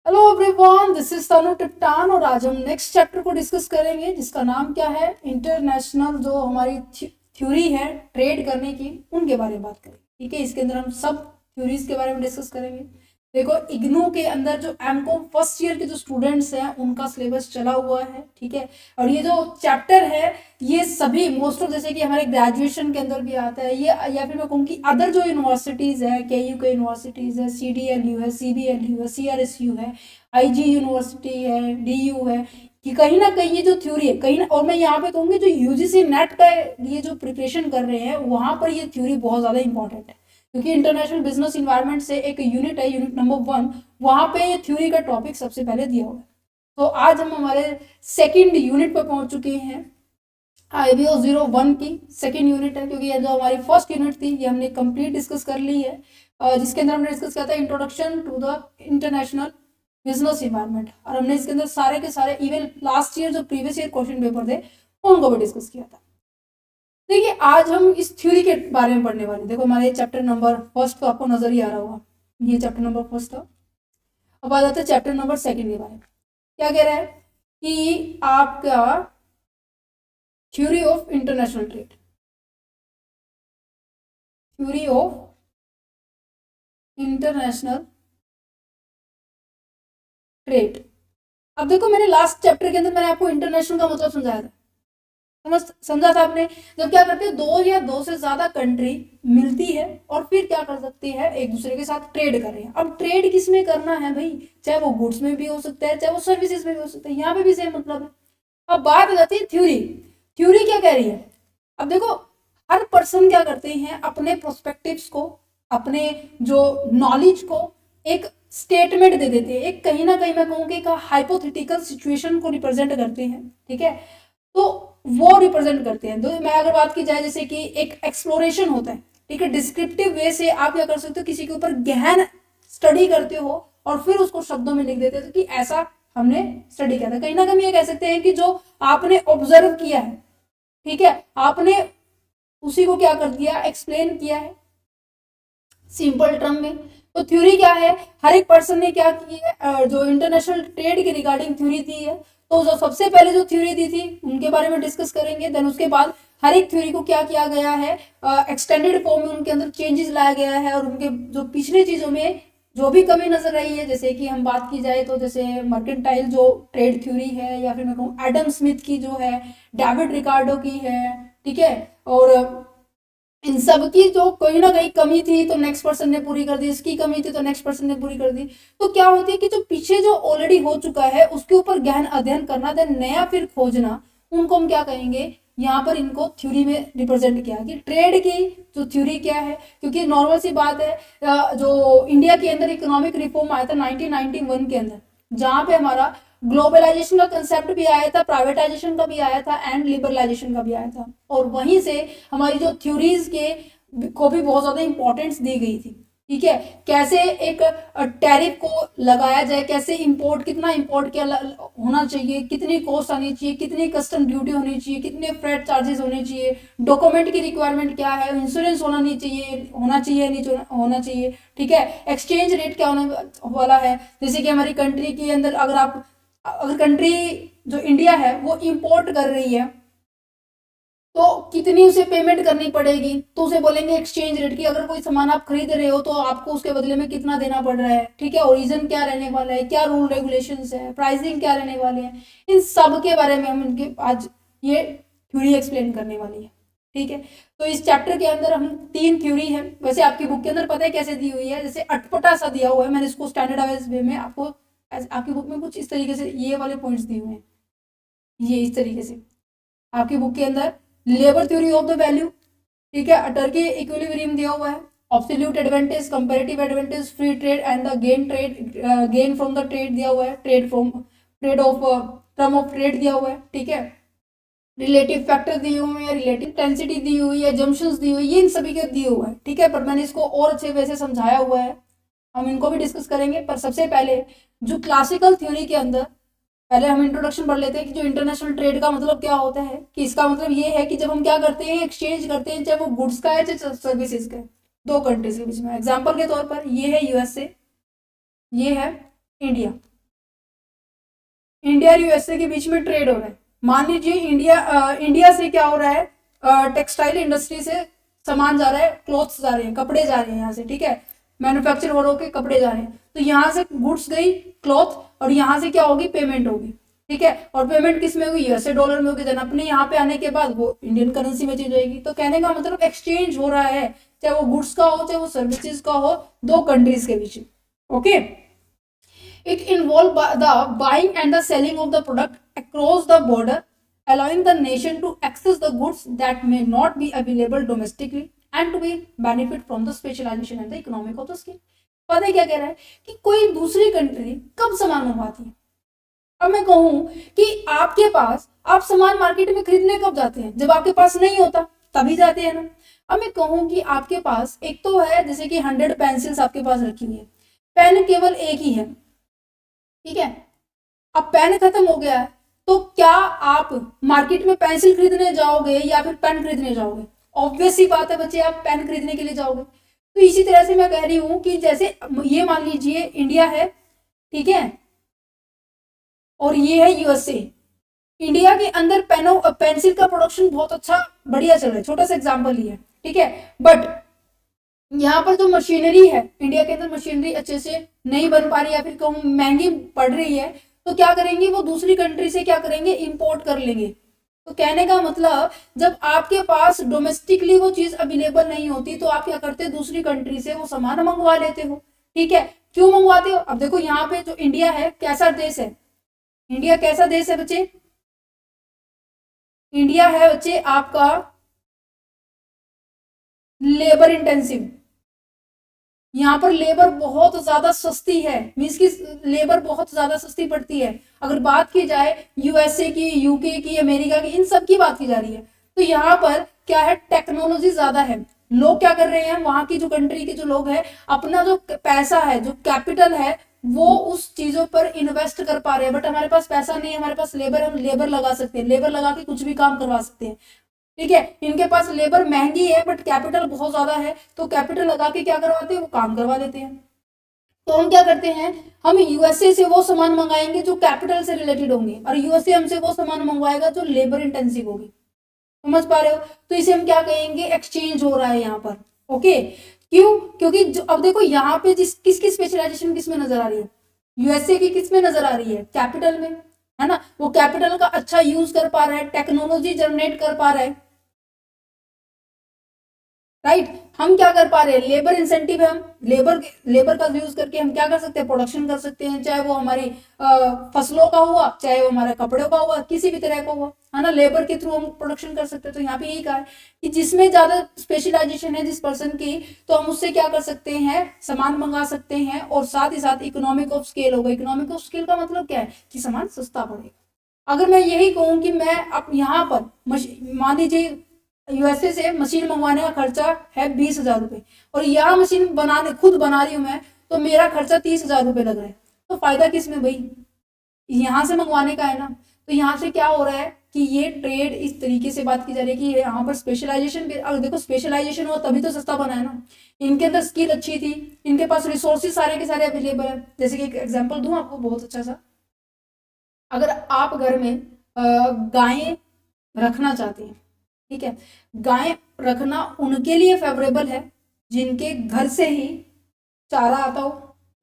Hello everyone, this is तनु टिप्टान और आज हम नेक्स्ट चैप्टर को डिस्कस करेंगे जिसका नाम क्या है, इंटरनेशनल जो हमारी थ्योरी है ट्रेड करने की, उनके बारे में बात करेंगे। ठीक है, इसके अंदर हम सब थ्योरीज के बारे में डिस्कस करेंगे। देखो, इग्नू के अंदर जो एमकॉम फर्स्ट ईयर के जो स्टूडेंट्स हैं उनका सिलेबस चला हुआ है। ठीक है, और ये जो चैप्टर है ये सभी मोस्ट ऑफ, जैसे कि हमारे ग्रेजुएशन के अंदर भी आता है ये, या फिर मैं कहूँ कि अदर जो यूनिवर्सिटीज़ है, के यू के यूनिवर्सिटीज़ है, CDLU है, CBLU है, CRSU है, IG यूनिवर्सिटी है, DU है, कि कहीं ना कहीं ये जो थ्योरी है कहीं ना, और मैं यहाँ पे कहूँगी जो UGC नेट का ये जो प्रिपरेशन कर रहे हैं वहाँ पर ये थ्योरी बहुत ज़्यादा इंपॉर्टेंट है, क्योंकि इंटरनेशनल बिजनेस इन्वायरमेंट से एक यूनिट है, यूनिट नंबर 1, वहाँ पे ये थ्योरी का टॉपिक सबसे पहले दिया हुआ है। तो आज हम हमारे सेकेंड यूनिट पर पहुंच चुके हैं, IBO 01 की सेकेंड यूनिट है, क्योंकि ये जो हमारी फर्स्ट यूनिट थी ये हमने कंप्लीट डिस्कस कर ली है, जिसके अंदर हमने डिस्कस किया था introduction to the international business environment, और हमने इसके अंदर सारे के सारे इवन लास्ट ईयर जो प्रीवियस ईयर क्वेश्चन पेपर थे उनको भी डिस्कस किया था। देखिए, आज हम इस थ्योरी के बारे में पढ़ने वाले। देखो, हमारे चैप्टर नंबर फर्स्ट तो आपको नजर ही आ रहा होगा, ये चैप्टर नंबर फर्स्ट था। अब आ जाते हैं चैप्टर नंबर सेकंड के बारे में। क्या कह रहा है कि आपका theory of international trade, theory of international trade. अब देखो, मैंने लास्ट चैप्टर के अंदर मैंने आपको इंटरनेशनल का मतलब समझाया था, समझा था आपने। जब क्या करते हैं, दो या दो से ज्यादा कंट्री मिलती है और फिर क्या कर सकती है, एक दूसरे के साथ ट्रेड कर रहे हैं। अब ट्रेड किस में करना है भाई, चाहे वो गुड्स में भी हो सकता है, चाहे वो सर्विसेज में भी हो सकता है, यहाँ पे भी सेम मतलब है। अब बात हो जाती है थ्योरी। थ्योरी क्या कह रही है, अब देखो, हर पर्सन क्या करते हैं, अपने प्रोस्पेक्टिव्स को, अपने जो नॉलेज को एक स्टेटमेंट दे देते हैं, एक कहीं ना कहीं मैं कहूँगी एक हाइपोथेटिकल सिचुएशन को रिप्रेजेंट करते हैं। ठीक है, तो वो रिप्रेजेंट करते हैं। तो मैं अगर बात की जाए, जैसे कि एक एक्सप्लोरेशन होता है, ठीक है, डिस्क्रिप्टिव वे से आप क्या कर सकते हो, किसी के ऊपर गहन स्टडी करते हो और फिर उसको शब्दों में लिख देते हो कि ऐसा हमने स्टडी किया था। कहीं ना कहीं ये कह सकते हैं कि जो आपने ऑब्जर्व किया है, ठीक है, आपने उसी को क्या कर दिया, एक्सप्लेन किया है सिंपल टर्म में। तो थ्योरी क्या है, हर एक पर्सन ने क्या की है, जो इंटरनेशनल ट्रेड के रिगार्डिंग थ्योरी दी है, तो जो सबसे पहले जो थ्योरी दी थी उनके बारे में डिस्कस करेंगे। देन उसके बाद हर एक थ्योरी को क्या किया गया है, एक्सटेंडेड फॉर्म में उनके अंदर चेंजेस लाया गया है, और उनके जो पिछले चीजों में जो भी कमी नजर आई है, जैसे कि हम बात की जाए तो जैसे मर्केंटाइल जो ट्रेड थ्योरी है, या फिर मैं कहूँ एडम स्मिथ की जो है, डेविड रिकार्डो की है, ठीक है, और इन सब की जो कोई ना कहीं कमी थी तो नेक्स्ट पर्सन ने पूरी कर दी, इसकी कमी थी तो नेक्स्ट पर्सन ने पूरी कर दी। तो क्या होती है कि जो पीछे जो ऑलरेडी हो चुका है उसके ऊपर गहन अध्ययन करना, देन नया फिर खोजना, उनको हम क्या कहेंगे, यहाँ पर इनको थ्योरी में रिप्रेजेंट किया कि ट्रेड की जो थ्योरी क्या है। क्योंकि नॉर्मल सी बात है, जो इंडिया के अंदर इकोनॉमिक रिफॉर्म आया था 1991 के अंदर, जहां पे हमारा ग्लोबलाइजेशन का कंसेप्ट भी आया था, प्राइवेटाइजेशन का भी आया था, एंड लिबरलाइजेशन का भी आया था, और वहीं से हमारी जो थ्योरीज के को भी बहुत ज्यादा इंपॉर्टेंस दी गई थी। ठीक है, कैसे एक टैरिफ को लगाया जाए, कैसे इंपोर्ट, कितना इंपोर्ट क्या होना चाहिए, कितनी कॉस्ट आनी चाहिए, कितनी कस्टम ड्यूटी होनी चाहिए, कितने फ्रेट चार्जेस होने चाहिए, डॉक्यूमेंट की रिक्वायरमेंट क्या है, इंश्योरेंस होना नहीं चाहिए, नहीं होना चाहिए। ठीक है, एक्सचेंज रेट क्या होने वाला है, जैसे कि हमारी कंट्री के अंदर अगर कंट्री जो इंडिया है वो इंपोर्ट कर रही है तो कितनी उसे पेमेंट करनी पड़ेगी, तो उसे बोलेंगे एक्सचेंज रेट की। अगर कोई सामान आप खरीद रहे हो तो आपको उसके बदले में कितना देना पड़ रहा है, ठीक है, ओरिजिन क्या रहने वाला है, क्या रूल रेगुलेशंस है, प्राइसिंग क्या रहने वाले हैं, इन सब के बारे में हम इनके आज ये थ्योरी एक्सप्लेन करने वाली है। ठीक है, तो इस चैप्टर के अंदर हम 3 थ्योरी है। वैसे आपकी बुक के अंदर पता है कैसे दी हुई है, जैसे अटपटा सा दिया हुआ है, मैंने इसको स्टैंडर्डाइज वे में आपको, आपकी बुक में कुछ इस तरीके से ये वाले पॉइंट्स दिए हुए हैं, ये इस तरीके से आपकी बुक के अंदर labour theory of the value, ठीक है, टर्की इक्विलिब्रियम दिया हुआ है, absolute advantage, comparative advantage, free trade and the gain from the trade दिया हुआ है, trade off term of trade दिया हुआ है, ठीक है, रिलेटिव फैक्टर दिए हुए हैं, रिलेटिव डेंसिटी दी हुई है, जम्पशंस दी हुई है, ये इन सभी के दिए हुआ है। ठीक है, पर मैंने इसको और अच्छे वैसे समझाया हुआ है, हम इनको भी डिस्कस करेंगे। पर सबसे पहले जो क्लासिकल थ्योरी के अंदर पहले हम इंट्रोडक्शन पढ़ लेते हैं कि जो इंटरनेशनल ट्रेड का मतलब क्या होता है, कि इसका मतलब ये है कि जब हम क्या करते हैं, एक्सचेंज करते हैं, चाहे वो गुड्स का है चाहे सर्विसेज का है, दो कंट्रीज के बीच में। एग्जांपल के तौर पर ये है USA, ये है इंडिया। इंडिया और यूएसए के बीच में ट्रेड हो रहा है। मान लीजिए इंडिया से क्या हो रहा है, टेक्सटाइल इंडस्ट्री से सामान जा रहा है, क्लॉथ्स जा रहे हैं, कपड़े जा रहे हैं यहाँ से, ठीक है, मैन्युफैक्चर हो के कपड़े जा रहे हैं, तो यहाँ से गुड्स गई क्लॉथ, और यहाँ से क्या होगी, पेमेंट होगी, ठीक है, और पेमेंट किस में होगी, यूएसए डॉलर में होगी, देन अपने यहाँ पे आने के बाद वो इंडियन करेंसी में चेंज होगी। तो कहने का मतलब एक्सचेंज हो रहा है, चाहे वो गुड्स का हो चाहे वो सर्विसेज का हो, दो कंट्रीज के बीच। Okay, it involve the buying and the selling of the product across the border, allowing the nation to access the goods that may not be available domestically and to be benefit from the specialization and the economic of the scale। पता है क्या कह रहा है कि कोई दूसरी country कब सामान मंगवाती है। अब मैं कहूं कि आपके पास, आप सामान मार्केट में खरीदने कब जाते हैं, जब आपके पास नहीं होता तभी जाते हैं ना। अब मैं कहूं कि आपके पास एक तो है, जैसे कि 100 पेंसिल्स आपके पास रखी हुई है, पेन केवल एक ही है, ठीक है, अब पेन खत्म हो गया है, तो क्या आप मार्केट में पेंसिल खरीदने जाओगे या फिर पेन खरीदने जाओगे? ऑब्वियस सी बात है बच्चे, आप पेन खरीदने के लिए जाओगे। तो इसी तरह से मैं कह रही हूं कि जैसे ये मान लीजिए इंडिया है, ठीक है, और ये है यूएसए। इंडिया के अंदर पेंसिल का प्रोडक्शन बहुत अच्छा बढ़िया चल रहा है, छोटा सा एग्जाम्पल ही है, ठीक है, बट यहाँ पर जो मशीनरी है, इंडिया के अंदर मशीनरी अच्छे से नहीं बन पा रही, या फिर कहूँ महंगी पड़ रही है, तो क्या करेंगे, वो दूसरी कंट्री से क्या करेंगे, इंपोर्ट कर लेंगे। तो कहने का मतलब, जब आपके पास डोमेस्टिकली वो चीज अवेलेबल नहीं होती, तो आप क्या करते हैं, दूसरी कंट्री से वो सामान मंगवा लेते हो, ठीक है। क्यों मंगवाते हो? अब देखो यहाँ पे जो इंडिया है, कैसा देश है, इंडिया कैसा देश है बच्चे, इंडिया है बच्चे आपका लेबर इंटेंसिव। यहाँ पर लेबर बहुत ज्यादा सस्ती है, मीन्स की लेबर बहुत ज्यादा सस्ती पड़ती है। अगर बात की जाए यूएसए की, यूके की, अमेरिका की, इन सब की बात की जा रही है, तो यहाँ पर क्या है, टेक्नोलॉजी ज्यादा है। लोग क्या कर रहे हैं, वहां की जो कंट्री के जो लोग हैं, अपना जो पैसा है, जो कैपिटल है, वो उस चीजों पर इन्वेस्ट कर पा रहे हैं। बट हमारे पास पैसा नहीं है, हमारे पास लेबर, हम लेबर लगा सकते हैं, लेबर लगा के कुछ भी काम करवा सकते हैं, ठीक है। इनके पास लेबर महंगी है बट कैपिटल बहुत ज्यादा है, तो कैपिटल लगा के क्या करवाते हैं, वो काम करवा देते हैं। तो हम क्या करते हैं, हम यूएसए से वो सामान मंगाएंगे जो कैपिटल से रिलेटेड होंगे, और यूएसए हमसे वो सामान मंगवाएगा जो लेबर इंटेंसिव होगी। समझ पा रहे हो? तो इसे हम क्या कहेंगे, एक्सचेंज हो रहा है यहाँ पर। ओके, क्यों? क्योंकि अब देखो यहाँ पे किसकी स्पेशलाइजेशन किस में नजर आ रही है, यूएसए की किस में नजर आ रही है, कैपिटल में, है ना। वो कैपिटल का अच्छा यूज कर पा रहा है, टेक्नोलॉजी जनरेट कर पा रहा है, राइट। हम क्या कर पा रहे हैं, लेबर इंसेंटिव है, हम लेबर का यूज करके हम क्या कर सकते हैं, प्रोडक्शन कर सकते हैं, चाहे वो हमारी फसलों का हुआ, चाहे वो हमारे कपड़ों का हुआ, किसी भी तरह का हुआ, है ना, लेबर के थ्रू हम प्रोडक्शन कर सकते हैं। तो यहाँ पे यही कहा है कि जिसमें ज्यादा स्पेशलाइजेशन है जिस पर्सन की, तो हम उससे क्या कर सकते हैं, सामान मंगा सकते हैं, और साथ ही साथ इकोनॉमिक ऑफ स्केल होगा। इकोनॉमिक ऑफ स्केल का मतलब क्या है, कि सामान सस्ता पड़ेगा। अगर मैं यही कहूँ कि मैं अब यहाँ पर मान लीजिए यूएसए से मशीन मंगवाने का खर्चा है 20,000 रुपए, और यहाँ मशीन खुद बना रही हूँ मैं, तो मेरा खर्चा 30,000 रुपए लग रहा है। तो फायदा किस में भाई, यहाँ से मंगवाने का है ना। तो यहाँ से क्या हो रहा है कि ये ट्रेड इस तरीके से बात की जा रही है कि यहाँ पर स्पेशलाइजेशन, अगर देखो स्पेशलाइजेशन हुआ तभी तो सस्ता बना है ना। इनके अंदर स्किल अच्छी थी, इनके पास रिसोर्सेज सारे के सारे अवेलेबल है। जैसे कि एक एग्जाम्पल दूं आपको बहुत अच्छा सा, अगर आप घर में गायें रखना चाहते हैं, ठीक है, गाय रखना उनके लिए फेवरेबल है जिनके घर से ही चारा आता हो,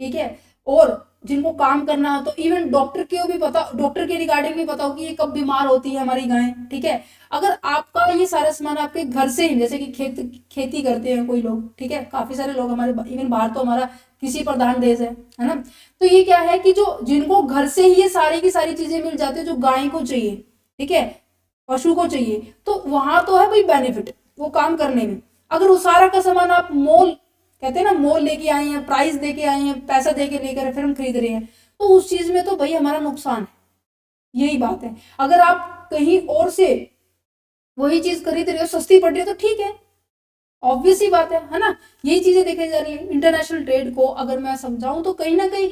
ठीक है, और जिनको काम करना हो, तो इवन डॉक्टर के भी पता, डॉक्टर के रिगार्डिंग भी पता हो कि ये कब बीमार होती है हमारी गाय, ठीक है। अगर आपका ये सारा सामान आपके घर से ही, जैसे कि खेती करते हैं कोई लोग, ठीक है, काफी सारे लोग हमारे, इवन बाहर तो हमारा कृषि प्रधान देश है ना। तो ये क्या है कि जो जिनको घर से ही ये सारी की सारी चीजें मिल जाती है जो गाय को चाहिए, ठीक है, पशु को चाहिए, तो वहां तो है भाई बेनिफिट वो काम करने में। अगर उस सारा का सामान आप मोल, कहते हैं ना, मोल लेके आए हैं, प्राइस दे के आए हैं, पैसा दे के लेकर फिर हम खरीद रहे हैं, तो उस चीज में तो भाई हमारा नुकसान है। यही बात है। अगर आप कहीं और से वही चीज खरीद रहे हो, सस्ती पड़ रही है, तो ठीक है, ऑब्वियस ही बात है ना। यही चीजें देखी जा रही है। इंटरनेशनल ट्रेड को अगर मैं समझाऊं तो कहीं ना कहीं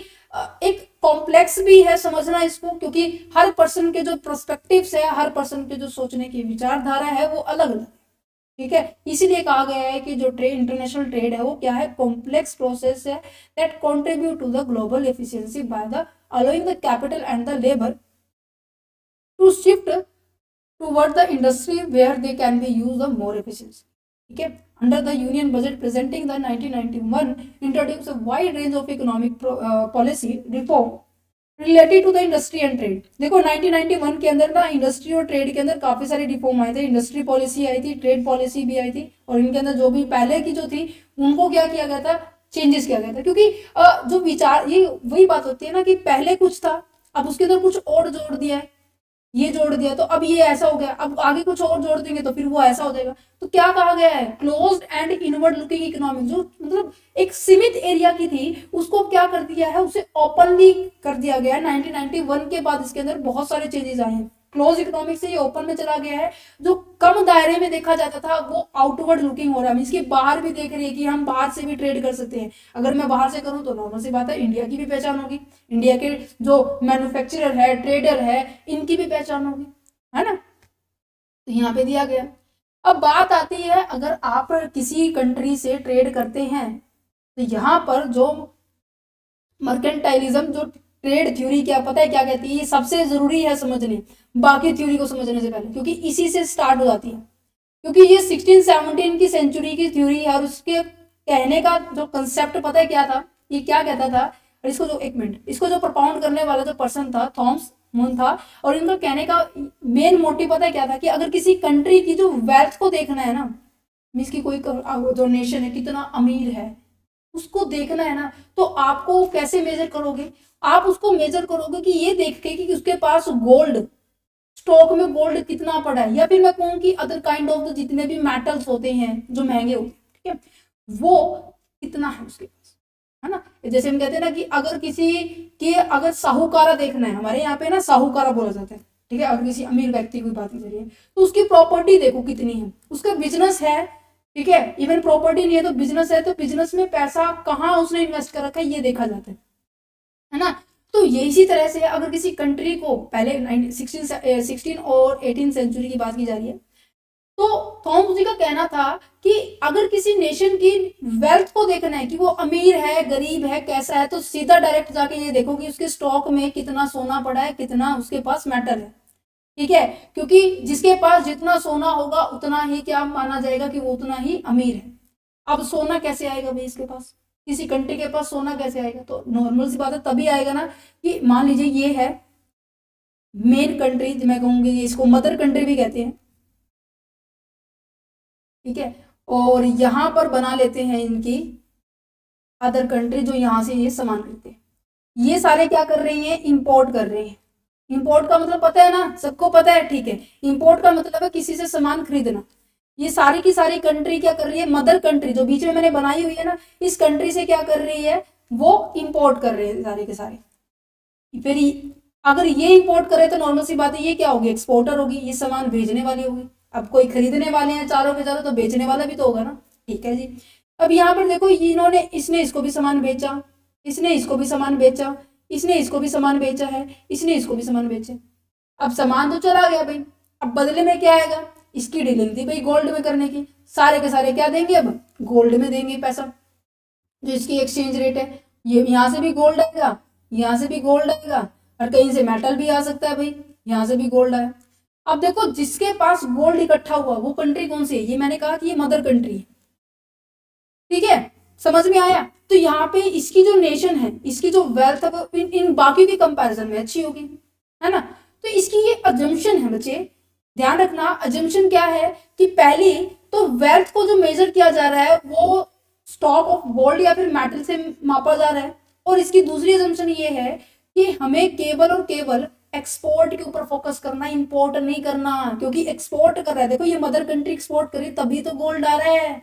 एक कॉम्प्लेक्स भी है समझना इसको, क्योंकि हर पर्सन के जो पर्सपेक्टिव्स है, हर पर्सन के जो सोचने की विचारधारा है, वो अलग अलग है, ठीक है। इसीलिए कहा गया है कि जो इंटरनेशनल ट्रेड है वो क्या है, कॉम्प्लेक्स प्रोसेस है that contribute to the global efficiency by the allowing the capital and the labour to shift toward the industry where they can be use the more efficiency. ठीक है, under the union budget presenting the 1991 introduce a wide range of economic policy reform related to the industry and trade. देखो 1991 के अंदर ना industry और trade के अंदर काफी सारे रिफॉर्म आए थे, इंडस्ट्री पॉलिसी आई थी, ट्रेड पॉलिसी भी आई थी, और इनके अंदर जो भी पहले की जो थी उनको क्या किया गया था, चेंजेस किया गया था। क्योंकि जो विचार, ये वही बात होती है ना कि पहले कुछ था, अब उसके अंदर कुछ और जोड़ दिया है, ये जोड़ दिया तो अब ये ऐसा हो गया, अब आगे कुछ और जोड़ देंगे तो फिर वो ऐसा हो जाएगा। तो क्या कहा गया है, closed end inward looking economic, जो मतलब एक सीमित एरिया की थी उसको क्या कर दिया है, उसे ओपनली कर दिया गया है। 1991 के बाद इसके अंदर बहुत सारे चेंजेस आए हैं। क्लोज इकोनॉमिक से ये ओपन में चला गया है। जो कम दायरे में देखा जाता था वो आउटवर्ड लुकिंग हो रहा है, इसके बाहर भी देख रही है कि हम बाहर से भी ट्रेड कर सकते हैं। अगर मैं बाहर से करूं तो नॉर्मल सी बात है, इंडिया की भी पहचान होगी, इंडिया के जो मैन्युफैक्चरर है, ट्रेडर है, इनकी भी पहचान होगी, है ना। तो यहाँ पे दिया गया। अब बात आती है, अगर आप किसी कंट्री से ट्रेड करते हैं तो यहाँ पर जो मर्केंटाइलिज्म, जो ट्रेड थ्योरी, क्या पता है क्या कहती है, ये सबसे जरूरी है समझने, बाकी थ्योरी को समझने से पहले, क्योंकि इसी से स्टार्ट हो जाती है। क्योंकि ये 16-17 की सेंचुरी की थ्योरी है, और उसके कहने का जो कंसेप्ट पता है क्या था, ये क्या कहता था, और इसको जो, एक मिनट, इसको जो प्रोपाउंड करने वाला जो पर्सन था थॉमस मून था, और इनका कहने का मेन मोटिव पता है क्या था, कि अगर किसी कंट्री की जो वेल्थ को देखना है ना, मीन्स की कोई जो नेशन है कितना अमीर है उसको देखना है ना, तो आपको कैसे मेजर करोगे, आप उसको मेजर करोगे कि ये देख के कि उसके पास गोल्ड, स्टॉक में गोल्ड कितना पड़ा है, या फिर मैं कहूँ कि अदर काइंड ऑफ जितने भी मेटल्स होते हैं जो महंगे होते हैं, ठीक है, वो कितना है उसके पास, है ना। जैसे हम कहते हैं ना कि अगर किसी के, अगर साहूकारा देखना है, हमारे यहाँ पे ना साहूकारा बोला जाता है, ठीक है, अगर किसी अमीर व्यक्ति की बात करिए तो उसकी प्रॉपर्टी देखो कितनी है, उसका बिजनेस है, ठीक है, इवन प्रॉपर्टी नहीं है तो बिजनेस है, तो बिजनेस में पैसा कहाँ उसने इन्वेस्ट कर रखा है ये देखा जाता है ना। तो ये इसी तरह से अगर किसी कंट्री को, पहले 16 और 18 सेंचुरी की बात की जा रही है, तो थॉमस जी का कहना था कि अगर किसी नेशन की वेल्थ को देखना है कि वो अमीर है, गरीब है, कैसा है, तो सीधा डायरेक्ट जाके ये देखो कि उसके स्टॉक में कितना सोना पड़ा है, कितना उसके पास मेटल है, ठीक है, क्योंकि जिसके पास जितना सोना होगा उतना ही क्या माना जाएगा कि वो उतना ही अमीर है। अब सोना कैसे आएगा भाई इसके पास, किसी कंट्री के पास सोना कैसे आएगा, तो नॉर्मल सी बात है, तभी आएगा ना कि मान लीजिए ये है मेन कंट्री, मैं कहूंगी इसको मदर कंट्री भी कहते हैं, ठीक है, और यहाँ पर बना लेते हैं इनकी अदर कंट्री जो यहाँ से ये सामान खरीदते हैं, ये सारे क्या कर रही हैं, इंपोर्ट कर रहे हैं। इंपोर्ट का मतलब पता है ना, सबको पता है, ठीक है, इंपोर्ट का मतलब है किसी से सामान खरीदना। ये सारी की सारी कंट्री क्या कर रही है, मदर कंट्री जो बीच में मैंने बनाई हुई है ना, इस कंट्री से क्या कर रही है, वो इंपोर्ट कर रहे हैं सारे के सारे। फिर अगर ये इंपोर्ट करे तो नॉर्मल सी बात है, ये क्या होगी, एक्सपोर्टर होगी, ये सामान भेजने वाली होगी। अब कोई खरीदने वाले हैं चारों के चारों, तो बेचने वाला भी तो होगा ना, ठीक है जी। अब यहाँ पर देखो, इन्होंने, इसने इसको भी सामान बेचा, इसने इसको भी सामान बेचा, इसने इसको भी सामान बेचा है, इसने इसको भी सामान बेचे। अब सामान तो चला गया भाई, अब बदले में क्या आएगा, इसकी डीलिंग थी भाई गोल्ड में करने की, सारे के सारे क्या देंगे, अब गोल्ड में देंगे पैसा, जो इसकी एक्सचेंज रेट है। ये यहाँ से भी गोल्ड आएगा, यहाँ से भी गोल्ड आएगा, और कहीं से मेटल भी आ सकता है भाई, यहाँ से भी गोल्ड आया। अब देखो जिसके पास गोल्ड इकट्ठा हुआ वो कंट्री कौन सी है, ये मैंने कहा कि ये मदर कंट्री है, ठीक है, समझ में आया। तो यहाँ पे इसकी जो नेशन है, इसकी जो वेल्थ है इन बाकी के कंपैरिजन में अच्छी होगी, है ना। तो इसकी ये अजम्पशन है बच्चे, ध्यान रखना, अजम्पशन क्या है कि पहली तो वेल्थ को जो मेजर किया जा रहा है वो स्टॉक ऑफ गोल्ड या फिर मेटल से मापा जा रहा है, और इसकी दूसरी अजम्पशन ये है कि हमें केवल और केवल एक्सपोर्ट के ऊपर फोकस करना, इंपोर्ट नहीं करना, क्योंकि एक्सपोर्ट कर रहा है, देखो ये मदर कंट्री एक्सपोर्ट करे तभी तो गोल्ड आ रहा है,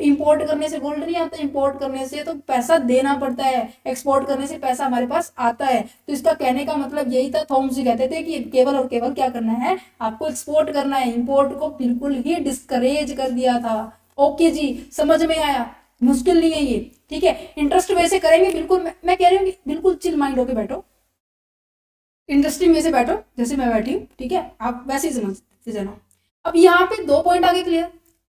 इंपोर्ट करने से गोल्ड नहीं आता, इंपोर्ट करने से तो पैसा देना पड़ता है, एक्सपोर्ट करने से पैसा हमारे पास आता है। तो इसका कहने का मतलब यही था, थॉमस जी कहते थे कि केवल और केवल क्या करना है, आपको एक्सपोर्ट करना है, इंपोर्ट को बिल्कुल ही डिस्करेज कर दिया था। ओके जी, समझ में आया, मुश्किल नहीं है ये, ठीक है, इंटरेस्ट वैसे करेंगे बिल्कुल, मैं कह रही हूँ बिल्कुल चिल माइंड होके बैठो, इंटरेस्टिंग वे से बैठो जैसे मैं बैठी हूँ, ठीक है, आप वैसे ही समझते जाना। अब यहाँ पे 2 पॉइंट आगे क्लियर,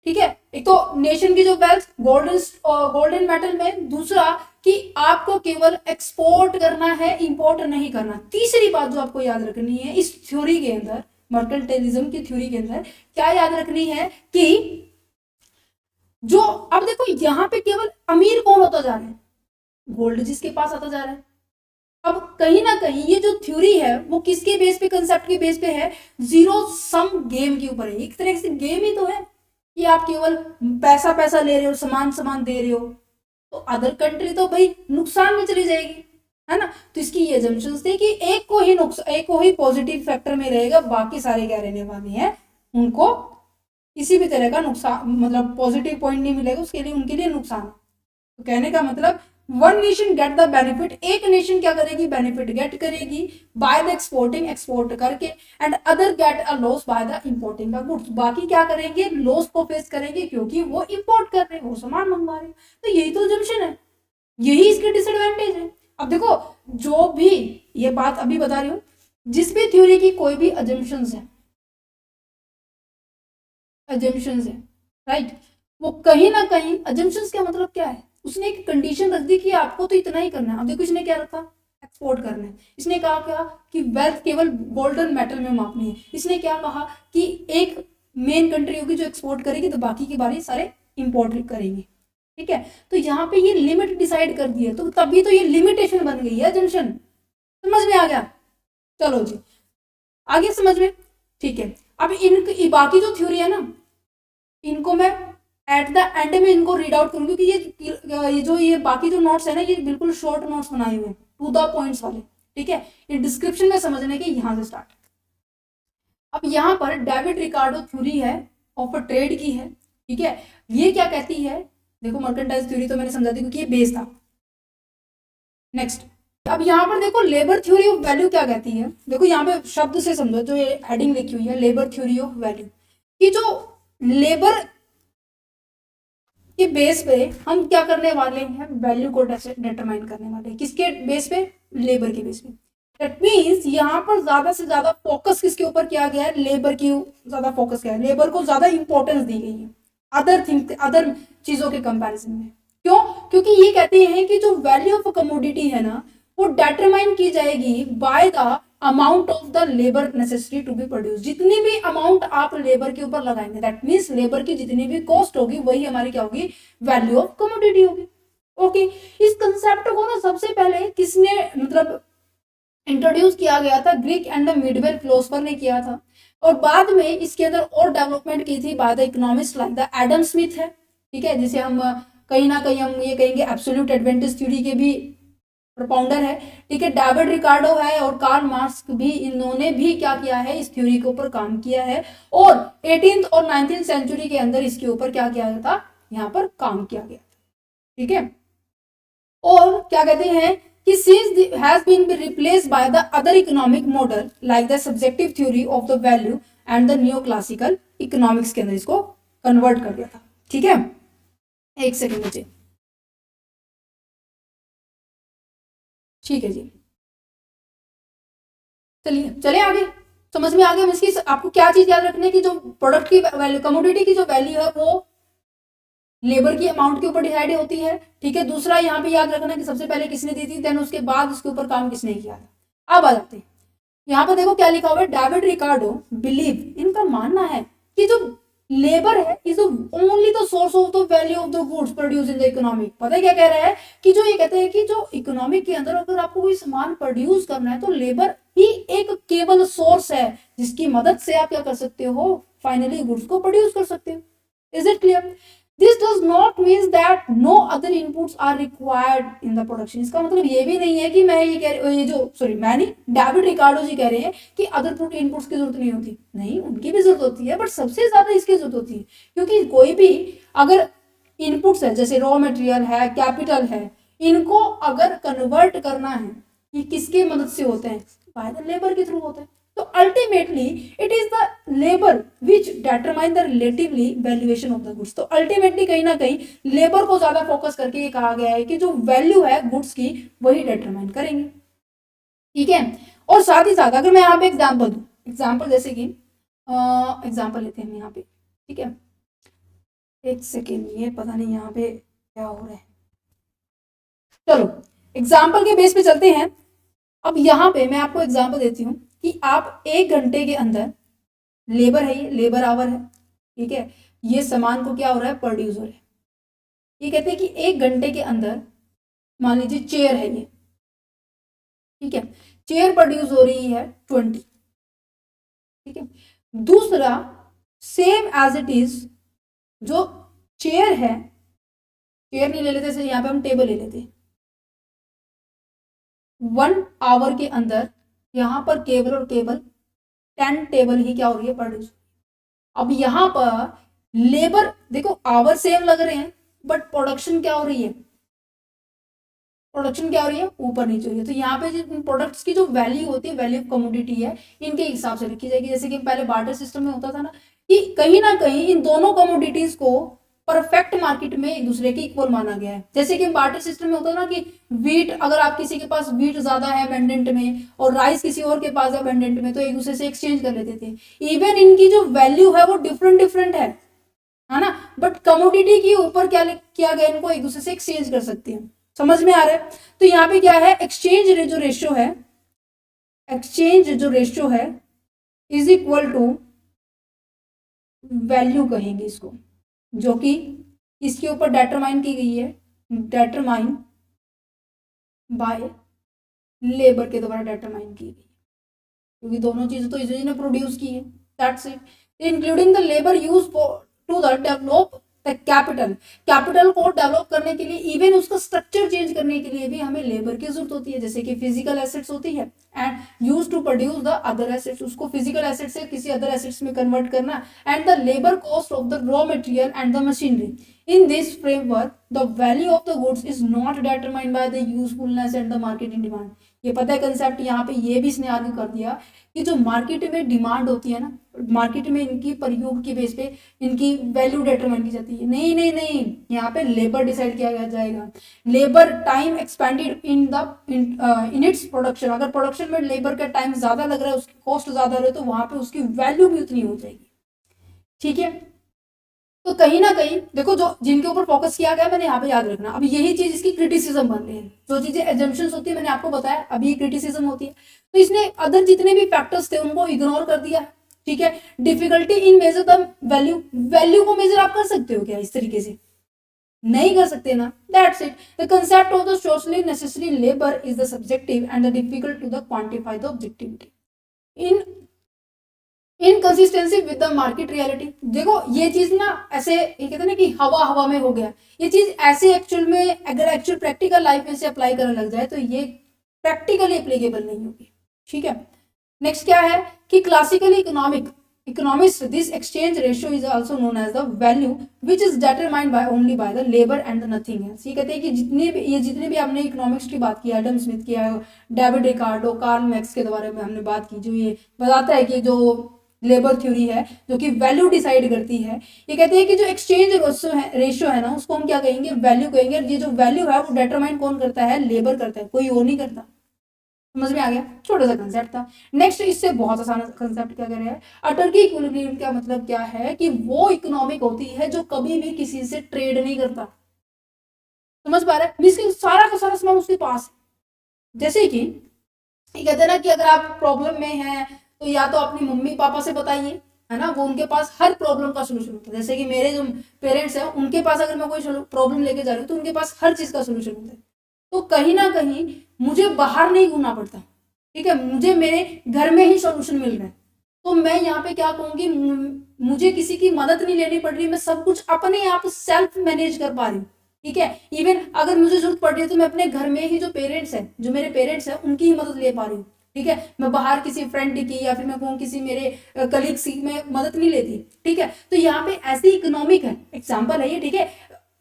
ठीक है, एक तो नेशन की जो वेल्थ गोल्डन मेटल में, दूसरा कि आपको केवल एक्सपोर्ट करना है, इंपोर्ट नहीं करना। तीसरी बात जो आपको याद रखनी है इस थ्योरी के अंदर, मर्केंटाइलिज्म की थ्योरी के अंदर क्या याद रखनी है कि जो अब देखो यहां पे केवल अमीर कौन होता जा रहा है, गोल्ड जिसके पास आता जा रहा है। अब कहीं ना कहीं ये जो थ्योरी है वो किसके बेस पे, कंसेप्ट के बेस पे है, जीरो सम गेम के ऊपर है। एक तरह से गेम ही तो है कि आप केवल पैसा पैसा ले रहे हो, सामान सामान दे रहे हो, तो अदर कंट्री तो भाई नुकसान में चली जाएगी, है ना। तो इसकी ये एजम्पशंस थी कि एक को ही पॉजिटिव फैक्टर में रहेगा, बाकी सारे क्या रहने वाले हैं, उनको किसी भी तरह का नुकसान, मतलब पॉजिटिव पॉइंट नहीं मिलेगा, उसके लिए उनके लिए नुकसान। तो कहने का मतलब one nation get the benefit, एक नेशन क्या करेगी, बेनिफिट गेट करेगी बाय द एक्सपोर्टिंग, एक्सपोर्ट करके, and other get a loss by the importing the goods, बाकी क्या करेंगे, लॉस को फेस करेंगे क्योंकि वो इंपोर्ट कर रहे हैं, वो सामान मंगवा रहे हैं। तो यही तो जंक्शन है, यही इसके डिसएडवांटेज है। अब देखो जो भी ये बात अभी बता रही हूँ, जिस भी थ्योरी की कोई भी अजम्पशंस है, राइट, वो कहीं ना कहीं, अजम्पशंस का मतलब क्या है, उसने एक कंडीशन रख दी कि आपको तो इतना ही करना है। अब देखो इसने क्या रखा, एक्सपोर्ट करना है। इसने कहा क्या कि वेल्थ केवल गोल्डन मेटल में मापनी है। इसने क्या कहा कि एक मेन कंट्री होगी जो एक्सपोर्ट करेगी, तो बाकी के बारे सारे इंपोर्ट करेंगे, ठीक है। तो यहाँ पे ये लिमिट डिसाइड कर दी है, तो तभी तो ये लिमिटेशन बन गई है जंक्शन। समझ में आ गया, चलो जी आगे समझ में, ठीक है। अब इन बाकी जो थ्योरी है ना, इनको मैं एट द एंड में इनको रीड आउट करूंगी, क्योंकि ये बाकी जो नोट्स है ना, ये बिल्कुल शॉर्ट नोट्स बनाए हुए हैं, टू द पॉइंट्स वाले, ठीक है। ये डिस्क्रिप्शन में समझने के यहां से स्टार्ट। अब यहाँ पर डेविड रिकार्डो थ्योरी है, ऑफ ट्रेड की है, ठीक है। ये क्या कहती है, देखो मर्केंटाइल थ्योरी तो मैंने समझा दी क्योंकि ये बेस था। नेक्स्ट, अब यहाँ पर देखो लेबर थ्योरी ऑफ वैल्यू क्या कहती है। देखो यहाँ पे शब्द से समझो, जो ये हेडिंग लिखी हुई है, लेबर थ्योरी ऑफ वैल्यू, कि जो लेबर के बेस पे हम क्या करने वाले हैं, वैल्यू को डिटरमाइन करने वाले हैं। किसके बेस पे, लेबर के बेस पे। दैट मीन्स यहाँ पर ज्यादा से ज्यादा फोकस किसके ऊपर किया गया है, लेबर की ज्यादा फोकस किया है, लेबर को ज्यादा इंपॉर्टेंस दी गई है अदर चीजों के कंपैरिजन में। क्यों, क्योंकि ये कहते हैं कि जो वैल्यू ऑफ कमोडिटी है ना, वो डिटरमाइन की जाएगी by the amount of the labour necessary to be produce. जितनी भी अमाउंट आप लेबर के ऊपर लगाएंगे, दैट मीन्स लेबर की जितनी भी कॉस्ट होगी, वही हमारी क्या होगी, वैल्यू ऑफ कमोडिटी होगी। ओके, इस कंसेप्ट को ना सबसे पहले किसने मतलब इंट्रोड्यूस किया गया था, ग्रीक एंड मिडवेल फिलोसफर ने किया था, और बाद में इसके अंदर और डेवलपमेंट की थी by the economist like the Adam Smith है, ठीक है, जिसे हम कहीं ना कहीं हम ये कहेंगे एब्सोल्यूट एडवांटेज थ्योरी के भी प्रोपाउंडर है, ठीक है। डेविड रिकार्डो है और कार्ल मार्क्स भी, इन्होंने भी क्या किया है, इस थ्योरी के ऊपर काम किया है, और 18th और 19th सेंचुरी के अंदर इसके ऊपर क्या किया गया था, यहाँ पर काम किया गया, ठीक है। और क्या कहते हैं कि since has been replaced by the other economic model like the subjective theory of the value and the neoclassical economics के अंदर इसको कन्वर्ट कर दिया था, ठीक है। एक सेकेंड मुझे, ठीक है जी, चलिए चले आगे, समझ में आ गया। इसकी आपको क्या चीज याद रखनी है कि जो प्रोडक्ट की वैल्यू, कमोडिटी की जो वैल्यू है वो लेबर की अमाउंट के ऊपर डिसाइड होती है, ठीक है। दूसरा यहाँ पे याद रखना कि सबसे पहले किसने दी थी, देन उसके बाद उसके ऊपर काम किसने किया था। अब आ जाते हैं यहाँ पर, देखो क्या लिखा हुआ है, डेविड रिकार्डो बिलीव, इनका मानना है कि जो लेबर है is only the source of the value of the goods produce in the economic. पता है क्या कह रहा है कि जो ये कहते हैं कि जो इकोनॉमिक के अंदर अगर आपको कोई सामान प्रोड्यूस करना है, तो लेबर ही एक केवल सोर्स है जिसकी मदद से आप क्या कर सकते हो, फाइनली गुड्स को प्रोड्यूस कर सकते हो। Is it clear? This does not mean that no other inputs are required in the production। इसका मतलब ये भी नहीं है कि मैं ये कह रही, ये जो सॉरी मैं नहीं, डेविड रिकार्डो जी कह रहे हैं कि अदर इनपुट्स की जरूरत नहीं होती। नहीं, उनकी भी जरूरत होती है, बट सबसे ज्यादा इसकी जरूरत होती है, क्योंकि कोई भी अगर इनपुट्स है, जैसे रॉ मटेरियल है, कैपिटल है, इनको अगर कन्वर्ट करना है, ये किसके मदद से होते हैं, बाय द लेबर के थ्रू होते हैं। तो ultimately it is the labour which determine the relatively valuation of the goods. तो अल्टीमेटली कहीं ना कहीं लेबर को ज्यादा फोकस करके ये कहा गया है कि जो वैल्यू है गुड्स की वही डिटरमाइन करेंगे, ठीक है। और साथ ही साथ अगर मैं यहाँ पे एग्जाम्पल दूं, एग्जाम्पल जैसे कि एग्जाम्पल लेते हैं हम यहाँ पे, ठीक है। एक सेकेंड, ये पता नहीं यहाँ पे क्या हो रहा है। चलो एग्जाम्पल के बेस पे चलते हैं। अब यहाँ पे मैं आपको एग्जाम्पल देती हूँ कि आप 1 घंटे के अंदर, लेबर है, ये लेबर आवर है, ठीक है, ये सामान को क्या हो रहा है, प्रोड्यूस हो रहा है। ये कहते हैं कि 1 घंटे के अंदर मान लीजिए चेयर है ये, ठीक है, चेयर प्रोड्यूस हो रही है 20, ठीक है। दूसरा सेम एज इट इज, जो चेयर है, चेयर नहीं ले लेते, जैसे यहाँ पे हम टेबल ले लेते, 1 आवर के अंदर यहाँ पर केवल और केवल 10 टेबल ही क्या हो रही है, प्रोड्यूस। अब यहाँ पर लेबर देखो, आवर सेम लग रहे हैं, बट प्रोडक्शन क्या हो रही है, प्रोडक्शन क्या हो रही है, ऊपर नीचे हो रही है। तो यहाँ पे जो प्रोडक्ट्स की जो वैल्यू होती है, वैल्यू ऑफ कमोडिटी है, इनके हिसाब से रखी जाएगी। जैसे कि पहले बार्टर सिस्टम में होता था ना, कि कहीं ना कहीं इन दोनों कमोडिटीज को परफेक्ट मार्केट में एक दूसरे के इक्वल माना गया है। जैसे कि बार्टर सिस्टम में होता है ना कि वीट, अगर आप किसी के पास वीट ज्यादा है अबंडेंट में और राइस किसी और के पास है अबंडेंट में, तो एक दूसरे से एक्सचेंज कर लेते थे। इवन इनकी जो वैल्यू है वो डिफरेंट डिफरेंट है ना, बट कमोडिटी के ऊपर क्या किया गया, इनको एक दूसरे से एक्सचेंज कर सकते हैं। समझ में आ रहा है? तो यहाँ पे क्या है, एक्सचेंज जो रेशियो है, एक्सचेंज जो रेशियो है इज इक्वल टू वैल्यू कहेंगे इसको, जो कि इसके ऊपर डेटरमाइन की गई है, डेटरमाइन बाय लेबर के द्वारा डेटरमाइन की गई, क्योंकि दोनों चीजें तो इसी ने प्रोड्यूस की है। That's it, including the labour use to the develop capital, capital को डेवलप करने के लिए, इवन उसका स्ट्रक्चर चेंज करने के लिए भी हमें लेबर की जरूरत होती है। जैसे कि फिजिकल एसेट्स होती है and use to produce the other assets, उसको फिजिकल एसेट से किसी अदर एसेट्स में कन्वर्ट करना, and the labour cost of the raw material and the machinery. In this framework, the value of the goods is not determined by the usefulness and the market in demand. ये पता है concept, यहाँ पे ये भी इसने आगे कर दिया कि जो मार्केट में डिमांड होती है ना, मार्केट में इनकी प्रयोग के बेस पे इनकी वैल्यू डिटरमाइन की जाती है। नहीं नहीं नहीं, यहाँ पे लेबर डिसाइड किया जाएगा। Labour time expanded in its production, अगर प्रोडक्शन में लेबर का टाइम ज्यादा लग रहा है, उसकी कॉस्ट ज्यादा रहे, तो वहां पे उसकी वैल्यू भी उतनी हो जाएगी। ठीक है, तो कहीं ना कहीं देखो, जो जिनके ऊपर फोकस किया गया मैंने यहाँ पे याद रखना। अब यही चीज इसकी क्रिटिसिज्म बन रही है, जो चीजें एजम्पशंस होती है मैंने आपको बताया, अभी क्रिटिसिज्म होती है। तो इसने अदर जितने भी फैक्टर्स थे उनको इग्नोर कर दिया। ठीक है, difficulty in measure the value, value को मेजर आप कर सकते हो क्या इस तरीके से? नहीं कर सकते ना। That's it, the concept of the socially necessary labour is the subjective and the difficult to the quantify the objectivity in inconsistency with the market reality. देखो ये चीज ना ऐसे, ये कहते हैं ना कि हवा हवा में हो गया, ये चीज ऐसे एक्चुअल में अगर एक्चुअल प्रैक्टिकल लाइफ में से अप्लाई करने लग जाए तो ये प्रैक्टिकली एप्लीकेबल नहीं होगी। ठीक है, नेक्स्ट क्या है कि classically economics this exchange ratio is also known as the value which is determined by only by the labour and nothing else. ये कहते हैं कि जितने भी हमने इकोनॉमिक्स की बात की, एडम स्मिथ की, डेविड रिकार्डो, कार्ल मार्क्स के बारे में हमने बात की, जो ये बताता है कि जो लेबर थ्योरी है जो कि वैल्यू डिसाइड करती है, ये कहते हैं कि जो एक्सचेंज रेशियो है ना, उसको हम क्या कहेंगे, वैल्यू कहेंगे। ये जो वैल्यू है वो डिटरमाइन कौन करता है, लेबर करता है, कोई और नहीं करता। समझ में आ गया? छोटा सा कंसेप्ट था। नेक्स्ट इससे बहुत आसान कंसेप्ट क्या कह रहे हैं, अटर्की इक्विलिब्रियम का मतलब क्या है कि वो इकोनॉमिक होती है जो कभी भी किसी से ट्रेड नहीं करता। समझ पा रहे हैं? सारा का सारा सामान उसके पास है। जैसे कि ये कहते हैं ना कि अगर आप प्रॉब्लम में हैं तो या तो अपनी मम्मी पापा से बताइए, है ना, वो उनके पास हर प्रॉब्लम का सोल्यूशन होता है। जैसे कि मेरे जो पेरेंट्स हैं उनके पास अगर मैं कोई प्रॉब्लम लेके जा रही हूँ तो उनके पास हर चीज का सोल्यूशन होता है। तो कहीं ना कहीं मुझे बाहर नहीं घूमना पड़ता। ठीक है, मुझे मेरे घर में ही सोल्यूशन मिल रहा है। तो मैं यहाँ पे क्या कहूंगी, मुझे किसी की मदद नहीं लेनी पड़ रही, मैं सब कुछ अपने आप सेल्फ मैनेज कर पा रही हूँ। ठीक है, इवन अगर मुझे जरूरत पड़ रही है तो मैं अपने घर में ही जो मेरे पेरेंट्स हैं उनकी ही मदद ले पा रही हूँ। ठीक है, मैं बाहर किसी फ्रेंड की या फिर मैं कहूँ किसी मेरे कलीग्स की मैं मदद नहीं लेती। ठीक है, तो यहाँ पे ऐसी इकोनॉमिक है, एग्जाम्पल है ये। ठीक है,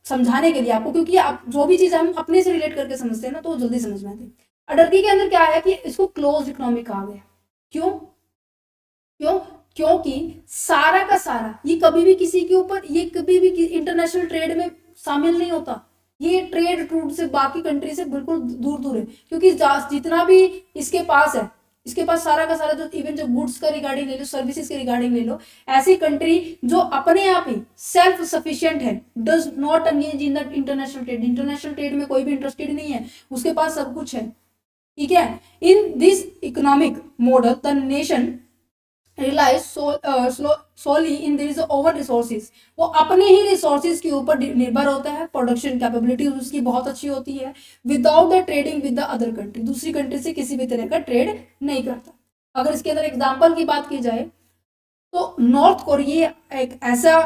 समझाने के लिए आपको, क्योंकि आप जो भी चीज हम अपने से रिलेट करके समझते हैं ना तो जल्दी समझ में आती है। अडर्की के अंदर क्या है कि इसको क्लोज इकोनॉमिक कहा गया। क्यों? क्योंकि सारा का सारा ये कभी भी किसी के ऊपर, ये कभी भी इंटरनेशनल ट्रेड में शामिल नहीं होता। ये ट्रेड रूट से बाकी कंट्री से बिल्कुल दूर दूर है, क्योंकि जितना भी इसके पास है इसके पास सारा का सारा जो इवन जो गुड्स का रिगार्डिंग ले लो, सर्विसेज के रिगार्डिंग ले लो, ऐसी कंट्री जो अपने आप ही सेल्फ सफिशिएंट है, does not engage in the international trade, international trade में कोई भी इंटरेस्टेड नहीं है, उसके पास सब कुछ है, ठीक है। In this economic model the nation relies solely in this over resources, वो अपने ही रिसोर्सेज के ऊपर निर्भर होता है, प्रोडक्शन कैपेबिलिटी उसकी बहुत अच्छी होती है, without the trading with the other country, दूसरी कंट्री से किसी भी तरह का ट्रेड नहीं करता। अगर इसके अंदर एग्जांपल की बात की जाए तो नॉर्थ कोरिया एक ऐसा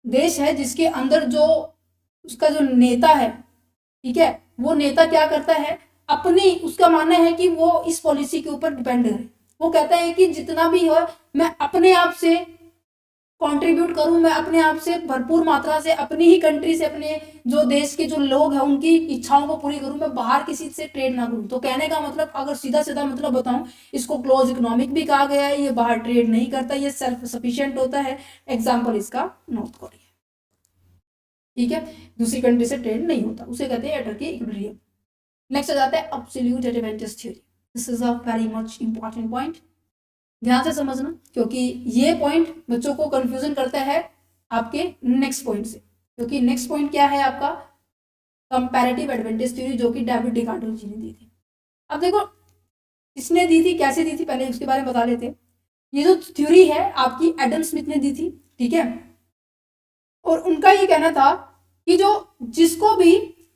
देश है जिसके अंदर जो उसका जो नेता है, ठीक है, वो नेता क्या करता है, अपनी उसका मानना है कि वो इस पॉलिसी के ऊपर डिपेंड है, वो कहता है कि जितना भी हो मैं अपने आप से कंट्रीब्यूट करूं, मैं अपने आप से भरपूर मात्रा से अपनी ही कंट्री से, अपने जो देश के जो लोग हैं उनकी इच्छाओं को पूरी करूं, मैं बाहर किसी से ट्रेड ना करूं। तो कहने का मतलब अगर सीधा सीधा मतलब बताऊं, इसको क्लोज इकोनॉमिक भी कहा गया है, ये बाहर ट्रेड नहीं करता, ये सेल्फ सफिशिएंट होता है। एग्जाम्पल इसका नॉर्थ कोरिया, ठीक है, दूसरी कंट्री से ट्रेड नहीं होता, उसे कहते हैं एटर्की इक्विलिब्रियम। नेक्स्ट आ जाता है absolute advantage theory. This is a very much important point, ध्यान से समझना, क्योंकि ये पॉइंट बच्चों को कंफ्यूजन करता है आपके नेक्स्ट पॉइंट से, क्योंकि नेक्स्ट पॉइंट क्या है आपका कंपैरेटिव एडवांटेज थ्योरी, जो कि डेविड डिकार्डो जी ने दी थी। अब देखो इसने दी थी, कैसे दी थी, पहले उसके बारे में बता लेते हैं। ये जो थ्योरी है आपकी एडम स्मिथ ने दी थी, ठीक है, और उनका ये कहना था कि जो जिसको भी